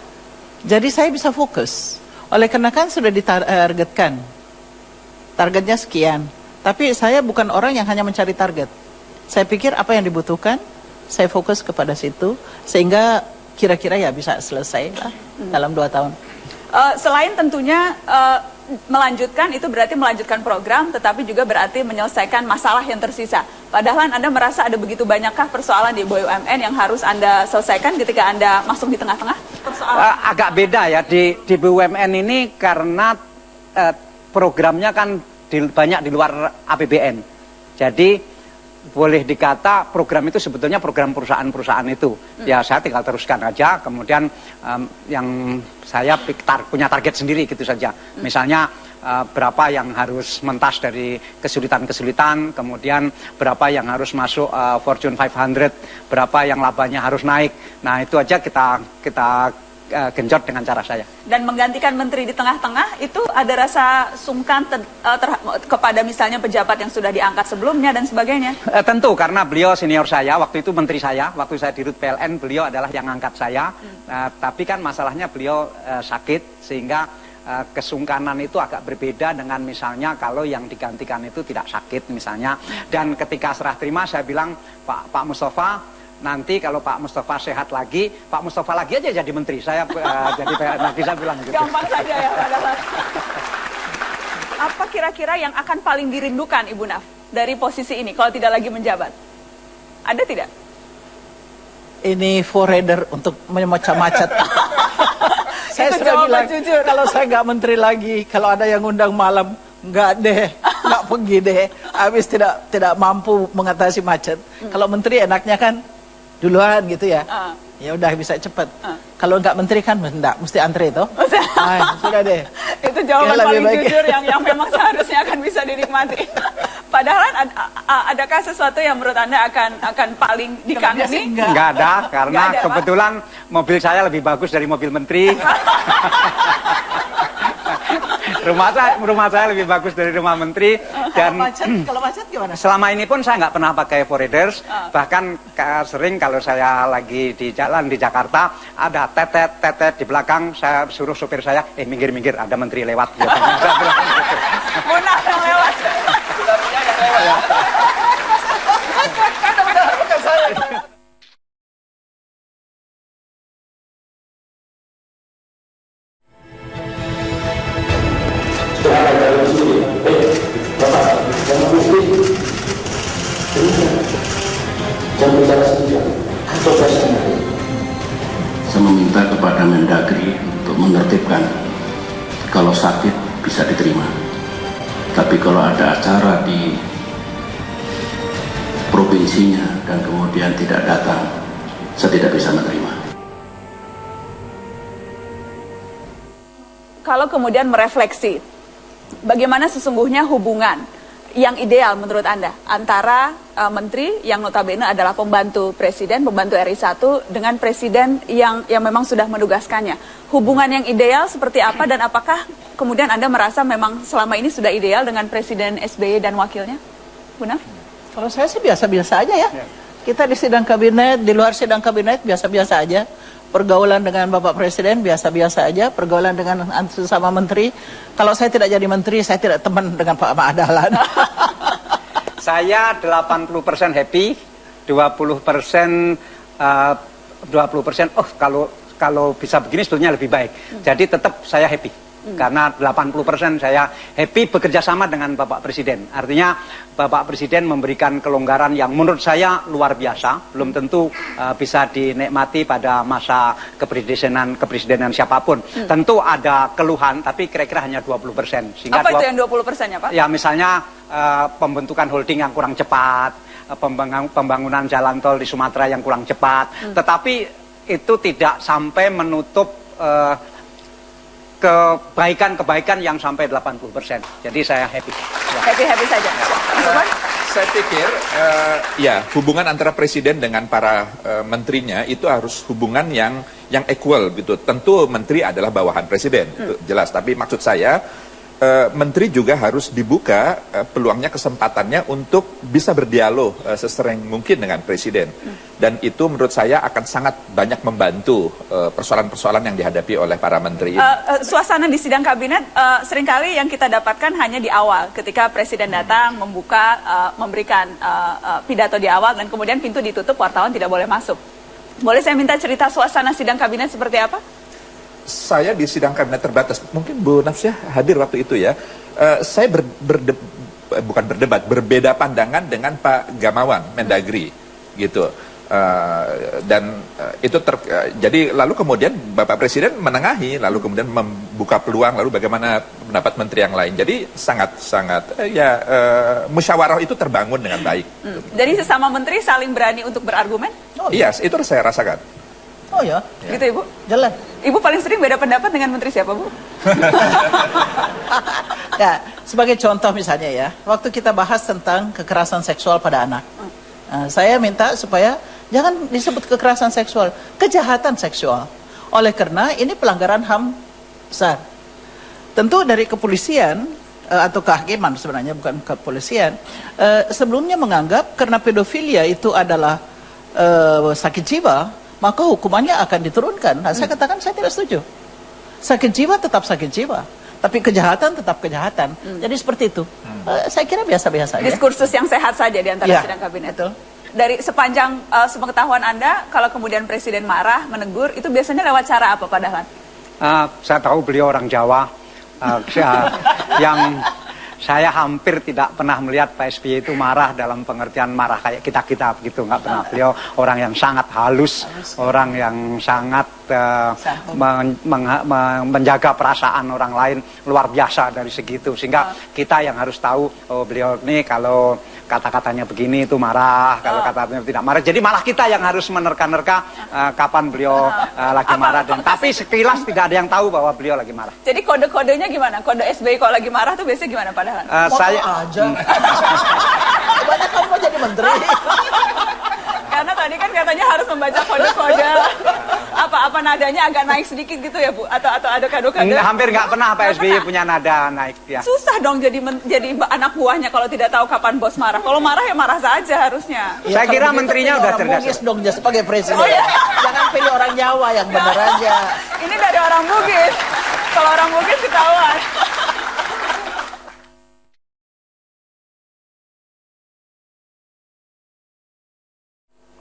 Jadi saya bisa fokus. Oleh karena kan sudah ditargetkan. Targetnya sekian. Tapi saya bukan orang yang hanya mencari target. Saya pikir apa yang dibutuhkan, saya fokus kepada situ sehingga kira-kira ya bisa selesai lah dalam 2 tahun. Selain tentunya melanjutkan, itu berarti melanjutkan program, tetapi juga berarti menyelesaikan masalah yang tersisa. Pak Dahlan, Anda merasa ada begitu banyakkah persoalan di BUMN yang harus Anda selesaikan ketika Anda masuk di tengah-tengah? Agak beda ya di BUMN ini karena programnya kan banyak di luar APBN. Jadi boleh dikata program itu sebetulnya program perusahaan-perusahaan itu. Ya saya tinggal teruskan aja, kemudian yang saya punya target sendiri gitu saja. Misalnya berapa yang harus mentas dari kesulitan-kesulitan, kemudian berapa yang harus masuk Fortune 500, berapa yang labanya harus naik. Nah itu aja kita genjot dengan cara saya. Dan menggantikan menteri di tengah-tengah itu ada rasa sungkan kepada misalnya pejabat yang sudah diangkat sebelumnya dan sebagainya? Tentu, karena beliau senior saya, waktu itu menteri saya, waktu saya di Rut PLN, beliau adalah yang angkat saya. Tapi kan masalahnya beliau sakit, sehingga kesungkanan itu agak berbeda dengan misalnya kalau yang digantikan itu tidak sakit misalnya. Dan ketika serah terima saya bilang, Pak Mustafa, nanti kalau Pak Mustafa sehat lagi, Pak Mustafa lagi aja jadi menteri. Saya jadi PLN lagi, saya bilang gitu. Gampang saja ya padahal. Apa kira-kira yang akan paling dirindukan Ibu Naf dari posisi ini kalau tidak lagi menjabat? Ada tidak? Ini forader untuk memecah macet. Saya Itu sudah bilang, jujur. kalau saya nggak menteri lagi, kalau ada yang undang malam, nggak deh, nggak pergi deh. Habis tidak mampu mengatasi macet. Kalau menteri enaknya kan duluan gitu ya. Ya udah bisa cepat. Kalau nggak menteri kan enggak, mesti antri itu. Sudah deh. Itu jawaban Ya, paling baik. jujur yang memang seharusnya akan bisa dinikmati. Padahal adakah sesuatu yang menurut Anda akan paling dikangeni? Nggak ada, karena Nggak ada, Pak. kebetulan mobil saya lebih bagus dari mobil menteri. rumah saya lebih bagus dari rumah menteri. Dan Kalau macet gimana? selama ini pun saya nggak pernah pakai foraders. Bahkan sering kalau saya lagi di jalan di Jakarta, ada tetet di belakang, saya suruh supir saya, minggir-minggir, ada menteri lewat. Biasanya saya bilang gitu. Munah yang lewat. Saya meminta kepada Mendagri untuk menertibkan, kalau sakit bisa diterima, tapi kalau ada acara di provinsinya dan kemudian tidak datang, saya tidak bisa menerima. Kalau kemudian merefleksi, bagaimana sesungguhnya hubungan yang ideal menurut Anda antara menteri yang notabene adalah pembantu presiden, pembantu RI 1 dengan presiden yang memang sudah menugaskannya. Hubungan yang ideal seperti apa dan apakah kemudian Anda merasa memang selama ini sudah ideal dengan Presiden SBY dan wakilnya? Bu Naf? Kalau saya sih biasa-biasa aja ya. Kita di sidang kabinet, di luar sidang kabinet biasa-biasa aja. Pergaulan dengan Bapak Presiden biasa-biasa aja. Pergaulan dengan sesama menteri. Kalau saya tidak jadi menteri, saya tidak teman dengan Pak Dahlan. Saya 80% happy, 20% kalau bisa begini sebetulnya lebih baik. Jadi tetap saya happy. Karena 80% saya happy bekerja sama dengan Bapak Presiden. Artinya Bapak Presiden memberikan kelonggaran yang menurut saya luar biasa. Belum tentu bisa dinikmati pada masa kepresidenan siapapun. Tentu ada keluhan, tapi kira-kira hanya 20%. Apa itu yang 20%-nya, Pak? Ya misalnya pembentukan holding yang kurang cepat, pembangunan jalan tol di Sumatera yang kurang cepat. Tetapi itu tidak sampai menutup kebaikan-kebaikan yang sampai 80%. Jadi saya happy. Happy-happy saja. Saya pikir ya hubungan antara presiden dengan para menterinya itu harus hubungan yang equal gitu. Tentu menteri adalah bawahan presiden, itu jelas. Tapi maksud saya menteri juga harus dibuka peluangnya, kesempatannya untuk bisa berdialog sesering mungkin dengan presiden. Dan itu menurut saya akan sangat banyak membantu persoalan-persoalan yang dihadapi oleh para menteri. Suasana di sidang kabinet seringkali yang kita dapatkan hanya di awal, ketika presiden datang membuka, memberikan pidato di awal dan kemudian pintu ditutup, wartawan tidak boleh masuk. Boleh saya minta cerita suasana sidang kabinet seperti apa? Saya di sidang kabinet terbatas, mungkin Bu Nafsyah hadir waktu itu ya. Saya berbeda pandangan dengan Pak Gamawan, Mendagri, gitu. Jadi lalu kemudian Bapak Presiden menengahi, lalu kemudian membuka peluang, lalu bagaimana pendapat menteri yang lain. Jadi sangat musyawarah itu terbangun dengan baik. Jadi sesama menteri saling berani untuk berargumen? Iya, itu saya rasakan. Oh ya? Gitu Ibu? Jalan. Ibu paling sering beda pendapat dengan menteri siapa, Bu? Ya, sebagai contoh misalnya ya, waktu kita bahas tentang kekerasan seksual pada anak, saya minta supaya jangan disebut kekerasan seksual, kejahatan seksual. Oleh karena ini pelanggaran HAM besar. Tentu dari kepolisian atau kehakiman sebenarnya, bukan kepolisian, sebelumnya menganggap karena pedofilia itu adalah sakit jiwa, maka hukumannya akan diturunkan. Nah, saya katakan saya tidak setuju. Sakit jiwa tetap sakit jiwa, tapi kejahatan tetap kejahatan. Jadi seperti itu. Saya kira biasa-biasa saja. Diskursus yang sehat saja di antara sidang kabinet. Betul. Dari sepanjang sepengetahuan Anda, kalau kemudian Presiden marah, menegur, itu biasanya lewat cara apa, Pak Dahlan? Saya tahu beliau orang Jawa, yang saya hampir tidak pernah melihat Pak SBY itu marah dalam pengertian marah kayak kita-kita begitu, nggak pernah. Beliau orang yang sangat halus, orang yang sangat menjaga perasaan orang lain luar biasa dari segitu. Sehingga kita yang harus tahu, oh beliau ini kalau kata-katanya begini itu marah, kalau kata-katanya tidak marah. Jadi malah kita yang harus menerka-nerka kapan beliau lagi marah. Tapi sekilas tidak ada yang tahu bahwa beliau lagi marah. Jadi kode-kodenya gimana? Kode SBY kalau lagi marah tuh biasanya gimana, Pak Dahlan? Saya aja. Banyak kamu mau jadi menteri. Karena tadi kan katanya harus membaca kode-kode. Apa nadanya agak naik sedikit gitu ya, Bu? Atau ada kado-kado? Hampir nggak pernah Pak SBY punya nada naik ya. Susah dong jadi anak buahnya kalau tidak tahu kapan bos marah. Kalau marah ya marah saja harusnya. Ya, saya kira menterinya udah cerdas. Bugis dong dia sebagai presiden. Oh, ya? Jangan pilih orang Jawa yang benar aja. Ini dari orang Bugis. Kalau orang Bugis ketahuan.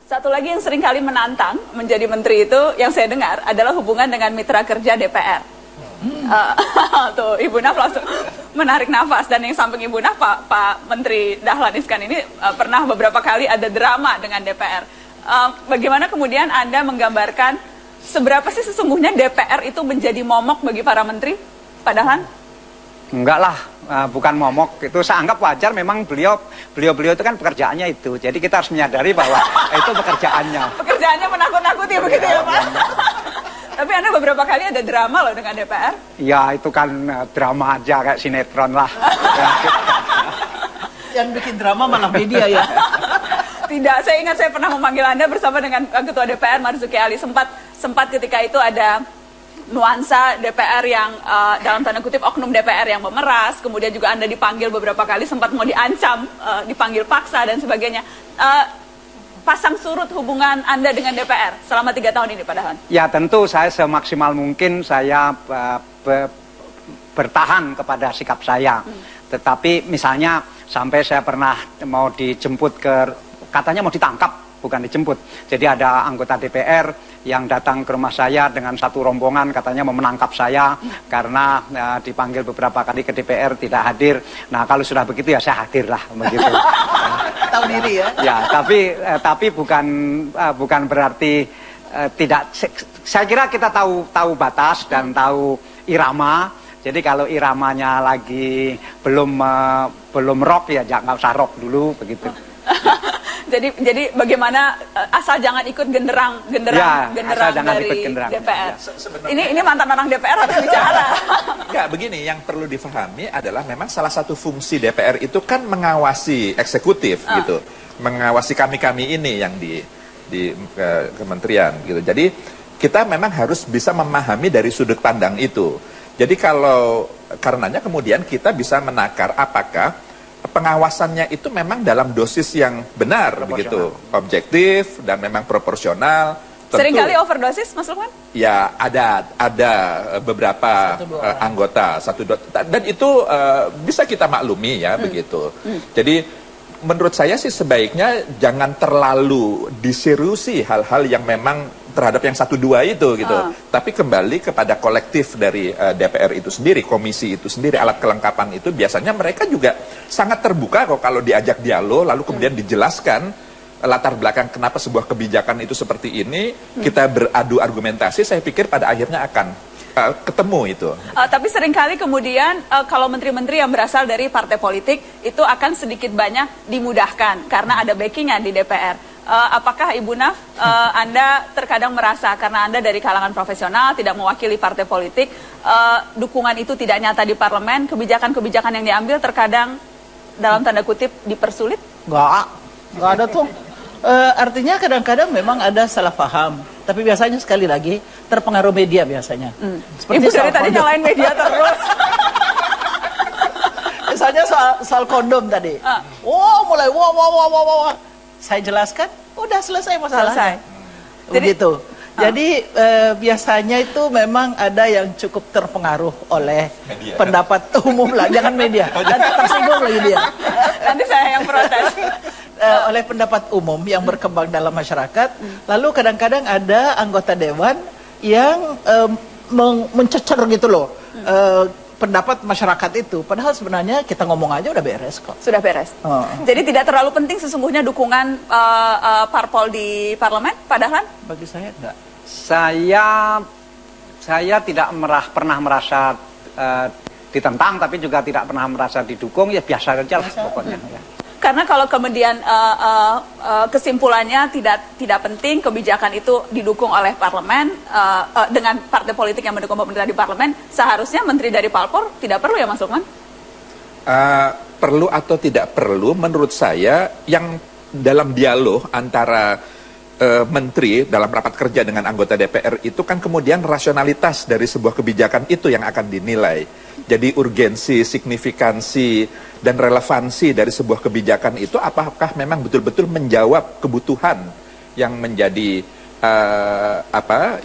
Satu lagi yang sering kali menantang menjadi menteri itu yang saya dengar adalah hubungan dengan mitra kerja DPR. Tuh Ibu Naf langsung menarik nafas, dan yang samping Ibu Naf Pak Menteri Dahlan Iskan ini pernah beberapa kali ada drama dengan DPR. Bagaimana kemudian Anda menggambarkan seberapa sih sesungguhnya DPR itu menjadi momok bagi para menteri, Pak Dahlan? Enggak lah, bukan momok. Itu saya anggap wajar, memang beliau itu kan pekerjaannya itu. Jadi kita harus menyadari bahwa itu pekerjaannya. Pekerjaannya menakut-nakuti begitu ya, Pak? Tapi Anda beberapa kali ada drama loh dengan DPR. Ya itu kan drama aja kayak sinetron lah. Yang bikin drama malah media ya. Tidak, saya ingat saya pernah memanggil Anda bersama dengan Ketua DPR Marzuki Ali. Sempat ketika itu ada nuansa DPR yang dalam tanda kutip oknum DPR yang memeras. Kemudian juga Anda dipanggil beberapa kali, sempat mau diancam, dipanggil paksa dan sebagainya. Pasang surut hubungan Anda dengan DPR selama 3 tahun ini, Pak Dahlan? Ya tentu saya semaksimal mungkin saya bertahan kepada sikap saya. Tetapi misalnya sampai saya pernah mau dijemput katanya mau ditangkap, bukan dijemput. Jadi ada anggota DPR yang datang ke rumah saya dengan satu rombongan, katanya mau menangkap saya karena dipanggil beberapa kali ke DPR tidak hadir. Nah kalau sudah begitu ya saya hadir lah begitu. Tahu diri ya. Ya tapi bukan berarti tidak. Saya kira kita tahu batas dan tahu irama. Jadi kalau iramanya lagi belum rock ya nggak usah rock dulu begitu. Jadi bagaimana asal jangan ikut genderang dari DPR. Ya. Ini mantan orang DPR harus bicara. Enggak, begini, yang perlu difahami adalah memang salah satu fungsi DPR itu kan mengawasi eksekutif gitu. Mengawasi kami-kami ini yang di kementerian gitu. Jadi kita memang harus bisa memahami dari sudut pandang itu. Jadi karenanya kemudian kita bisa menakar apakah pengawasannya itu memang dalam dosis yang benar begitu, objektif dan memang proporsional. Seringkali overdosis, Mas Lukman? Ya ada beberapa anggota dan itu bisa kita maklumi ya begitu. Jadi menurut saya sih sebaiknya jangan terlalu diseriusi hal-hal yang memang terhadap yang 1-2 itu gitu. Tapi kembali kepada kolektif dari DPR itu sendiri, komisi itu sendiri, alat kelengkapan itu biasanya mereka juga sangat terbuka kok kalau diajak dialog lalu kemudian dijelaskan latar belakang kenapa sebuah kebijakan itu seperti ini, kita beradu argumentasi, saya pikir pada akhirnya akan ketemu itu. Tapi seringkali kemudian kalau menteri-menteri yang berasal dari partai politik itu akan sedikit banyak dimudahkan karena ada backingan di DPR. Apakah Ibu Naf, Anda terkadang merasa karena Anda dari kalangan profesional, tidak mewakili partai politik, dukungan itu tidak nyata di parlemen, kebijakan-kebijakan yang diambil terkadang dalam tanda kutip dipersulit? Nggak ada tuh. Artinya kadang-kadang memang ada salah paham, tapi biasanya sekali lagi terpengaruh media biasanya. Ibu dari tadi nyalain media terus. Misalnya soal kondom tadi. Mulai wah. Saya jelaskan, udah selesai masalahnya. Begitu. Jadi biasanya itu memang ada yang cukup terpengaruh oleh media. Pendapat umum lah, jangan media. Nanti tersinggung lagi dia. Nanti saya yang protes. Oleh pendapat umum yang berkembang dalam masyarakat. Lalu kadang-kadang ada anggota dewan yang mencecer gitu loh. Pendapat masyarakat itu, padahal sebenarnya kita ngomong aja udah beres kok. Sudah beres. Jadi tidak terlalu penting sesungguhnya dukungan parpol di parlemen, padahal? Bagi saya enggak. Saya tidak pernah merasa ditentang, tapi juga tidak pernah merasa didukung, ya biasa saja lah pokoknya. Ya. Karena kalau kemudian kesimpulannya tidak penting kebijakan itu didukung oleh parlemen dengan partai politik yang mendukung pemerintah di parlemen, seharusnya menteri dari parpol tidak perlu ya Mas Lukman? Perlu atau tidak perlu, menurut saya yang dalam dialog antara menteri dalam rapat kerja dengan anggota DPR itu kan kemudian rasionalitas dari sebuah kebijakan itu yang akan dinilai. Jadi urgensi, signifikansi, dan relevansi dari sebuah kebijakan itu apakah memang betul-betul menjawab kebutuhan yang menjadi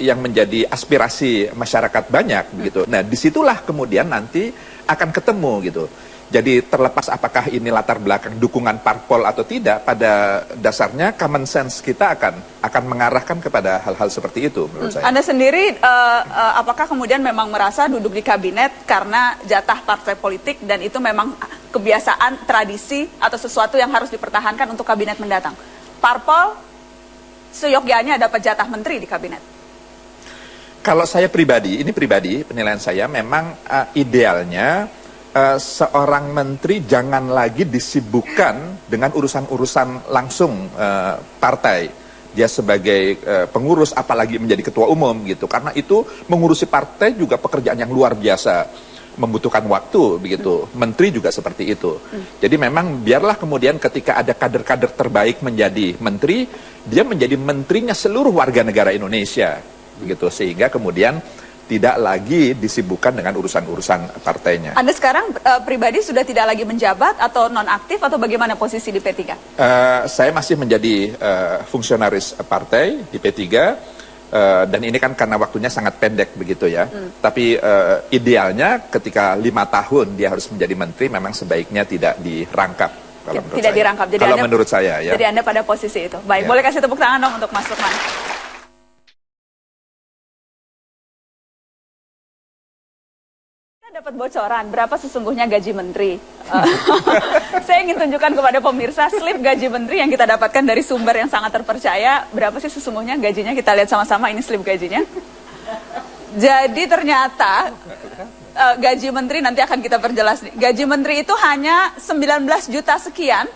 yang menjadi aspirasi masyarakat banyak begitu. Nah, disitulah kemudian nanti akan ketemu gitu. Jadi terlepas apakah ini latar belakang dukungan parpol atau tidak, pada dasarnya common sense kita akan mengarahkan kepada hal-hal seperti itu menurut saya. Anda sendiri apakah kemudian memang merasa duduk di kabinet karena jatah partai politik dan itu memang kebiasaan, tradisi atau sesuatu yang harus dipertahankan untuk kabinet mendatang? Parpol seyogyanya dapat jatah menteri di kabinet. Kalau saya pribadi, ini pribadi penilaian saya memang idealnya seorang menteri jangan lagi disibukkan dengan urusan-urusan langsung partai. Dia sebagai pengurus, apalagi menjadi ketua umum gitu. Karena itu mengurusi partai juga pekerjaan yang luar biasa, membutuhkan waktu begitu. Menteri juga seperti itu. Jadi memang biarlah kemudian ketika ada kader-kader terbaik menjadi menteri, dia menjadi menterinya seluruh warga negara Indonesia begitu. Sehingga kemudian tidak lagi disibukkan dengan urusan-urusan partainya. Anda sekarang pribadi sudah tidak lagi menjabat atau nonaktif atau bagaimana posisi di P3? Saya masih menjadi fungsionaris partai di P3 dan ini kan karena waktunya sangat pendek begitu ya. Tapi idealnya ketika 5 tahun dia harus menjadi menteri memang sebaiknya tidak dirangkap. Kalau menurut tidak saya. dirangkap. Jadi kalau Anda, menurut saya ya. Jadi Anda pada posisi itu. Baik, Ya. boleh kasih tepuk tangan dong untuk Mas Lukman. Dapat bocoran berapa sesungguhnya gaji menteri. Saya ingin tunjukkan kepada pemirsa slip gaji menteri yang kita dapatkan dari sumber yang sangat terpercaya. Berapa sih sesungguhnya gajinya? Kita lihat sama-sama, ini slip gajinya. Jadi ternyata gaji menteri nanti akan kita perjelas nih. Gaji menteri itu hanya 19 juta sekian.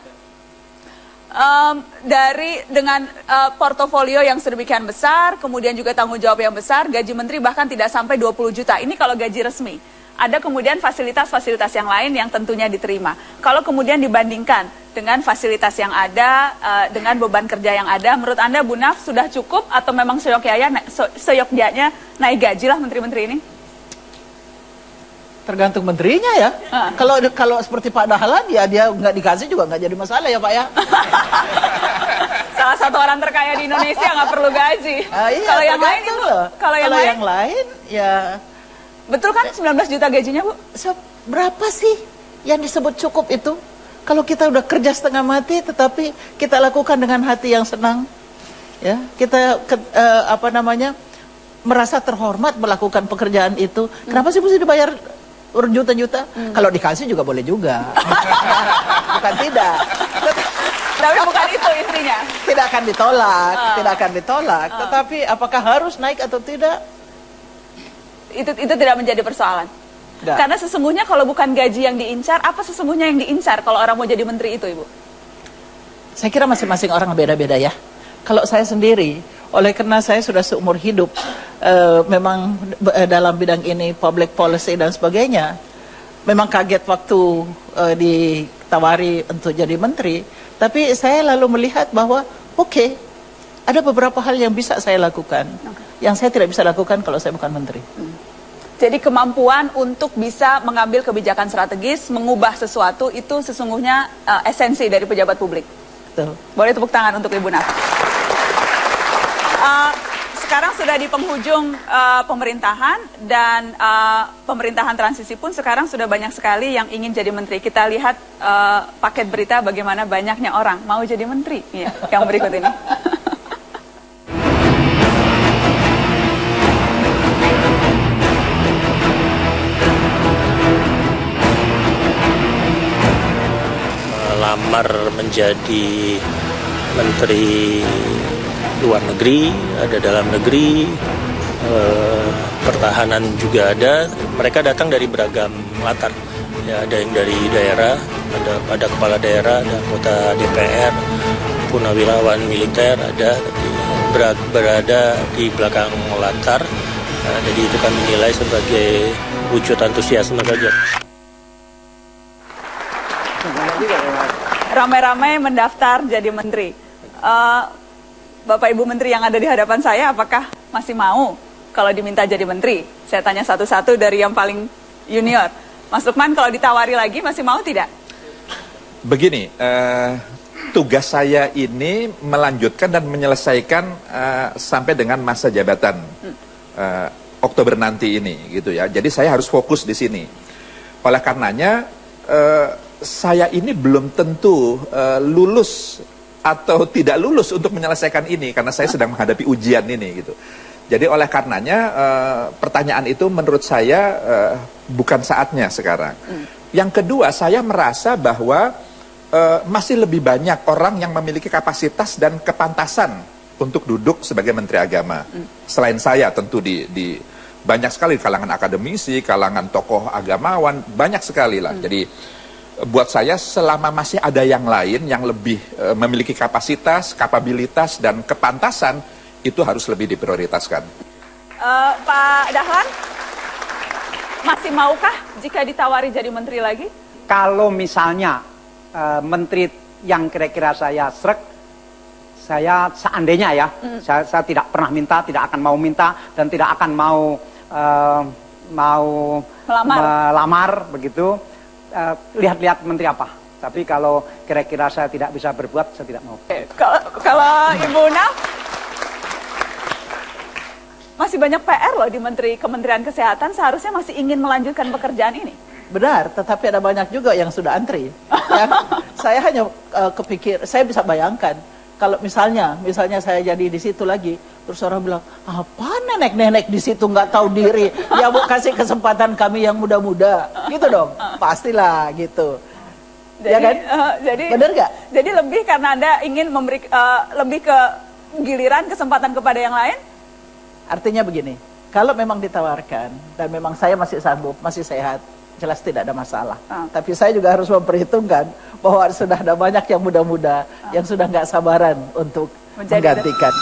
Dengan portofolio yang sedemikian besar, kemudian juga tanggung jawab yang besar, gaji menteri bahkan tidak sampai 20 juta. Ini kalau gaji resmi. Ada kemudian fasilitas-fasilitas yang lain yang tentunya diterima. Kalau kemudian dibandingkan dengan fasilitas yang ada, dengan beban kerja yang ada, menurut Anda Bu Naf sudah cukup atau memang seyogyanya naik gaji lah menteri-menteri ini? Tergantung menterinya ya. Kalau seperti Pak Dahlan ya dia nggak dikasih juga nggak jadi masalah ya Pak ya. Salah satu orang terkaya di Indonesia nggak perlu gaji. Iya, kalau yang lain itu, kalau yang lain ya. Betul kan 19 juta gajinya Bu? Berapa sih yang disebut cukup itu? Kalau kita udah kerja setengah mati tetapi kita lakukan dengan hati yang senang, ya kita merasa terhormat melakukan pekerjaan itu. Kenapa sih mesti dibayar berjuta-juta? Kalau dikasih juga boleh juga. Bukan tidak. Tapi bukan itu intinya. Tidak akan ditolak, tidak akan ditolak. Tetapi apakah harus naik atau tidak? Itu tidak menjadi persoalan. Nggak. Karena sesungguhnya kalau bukan gaji yang diincar, apa sesungguhnya yang diincar kalau orang mau jadi menteri itu, Ibu? Saya kira masing-masing orang beda-beda ya. Kalau saya sendiri, oleh karena saya sudah seumur hidup memang dalam bidang ini public policy dan sebagainya, memang kaget waktu ditawari untuk jadi menteri. Tapi saya lalu melihat bahwa Oke, ada beberapa hal yang bisa saya lakukan, yang saya tidak bisa lakukan kalau saya bukan menteri. Jadi kemampuan untuk bisa mengambil kebijakan strategis, mengubah sesuatu, itu sesungguhnya esensi dari pejabat publik. Betul. Boleh tepuk tangan untuk Ibu Nafa. Sekarang sudah di penghujung pemerintahan, dan pemerintahan transisi pun sekarang sudah banyak sekali yang ingin jadi menteri. Kita lihat paket berita bagaimana banyaknya orang mau jadi menteri. Ya, yang berikut ini. Melamar menjadi menteri luar negeri, ada dalam negeri, pertahanan juga ada. Mereka datang dari beragam latar. Ya, ada yang dari daerah, ada kepala daerah, ada anggota DPR, purnawirawan militer, ada berada di belakang latar. Jadi itu kami nilai sebagai wujud antusiasme saja. Ramai-ramai mendaftar jadi menteri. Bapak Ibu Menteri yang ada di hadapan saya, apakah masih mau kalau diminta jadi menteri? Saya tanya satu-satu dari yang paling junior. Mas Lukman, kalau ditawari lagi masih mau tidak? Begini, tugas saya ini melanjutkan dan menyelesaikan sampai dengan masa jabatan Oktober nanti ini, gitu ya. Jadi saya harus fokus di sini. Oleh karenanya, saya ini belum tentu lulus atau tidak lulus untuk menyelesaikan ini, karena saya sedang menghadapi ujian ini, gitu. Jadi oleh karenanya pertanyaan itu menurut saya bukan saatnya sekarang. Yang kedua, saya merasa bahwa masih lebih banyak orang yang memiliki kapasitas dan kepantasan untuk duduk sebagai Menteri Agama. Selain saya tentu di banyak sekali kalangan akademisi, kalangan tokoh agamawan, banyak sekali lah. Jadi buat saya selama masih ada yang lain yang lebih memiliki kapasitas, kapabilitas, dan kepantasan, itu harus lebih diprioritaskan. Pak Dahlan, masih maukah jika ditawari jadi menteri lagi? Kalau misalnya menteri yang kira-kira saya srek, saya seandainya ya, saya tidak pernah minta, tidak akan mau minta, dan tidak akan mau melamar begitu. Lihat-lihat menteri apa. Tapi kalau kira-kira saya tidak bisa berbuat, saya tidak mau. Kalau Ibu Naf, masih banyak PR loh di Kementerian Kesehatan, seharusnya masih ingin melanjutkan pekerjaan ini. Benar, tetapi ada banyak juga yang sudah antri. Saya hanya kepikir, saya bisa bayangkan kalau misalnya saya jadi di situ lagi, terus orang bilang, apa nenek-nenek di situ nggak tahu diri, ya mau kasih kesempatan kami yang muda-muda, gitu dong, pastilah gitu. Jadi, ya kan? Jadi benar nggak? Jadi lebih karena Anda ingin memberi lebih ke giliran, kesempatan kepada yang lain? Artinya begini, kalau memang ditawarkan dan memang saya masih sanggup, masih sehat, jelas tidak ada masalah. Tapi saya juga harus memperhitungkan bahwa sudah ada banyak yang muda-muda yang sudah nggak sabaran untuk menggantikan.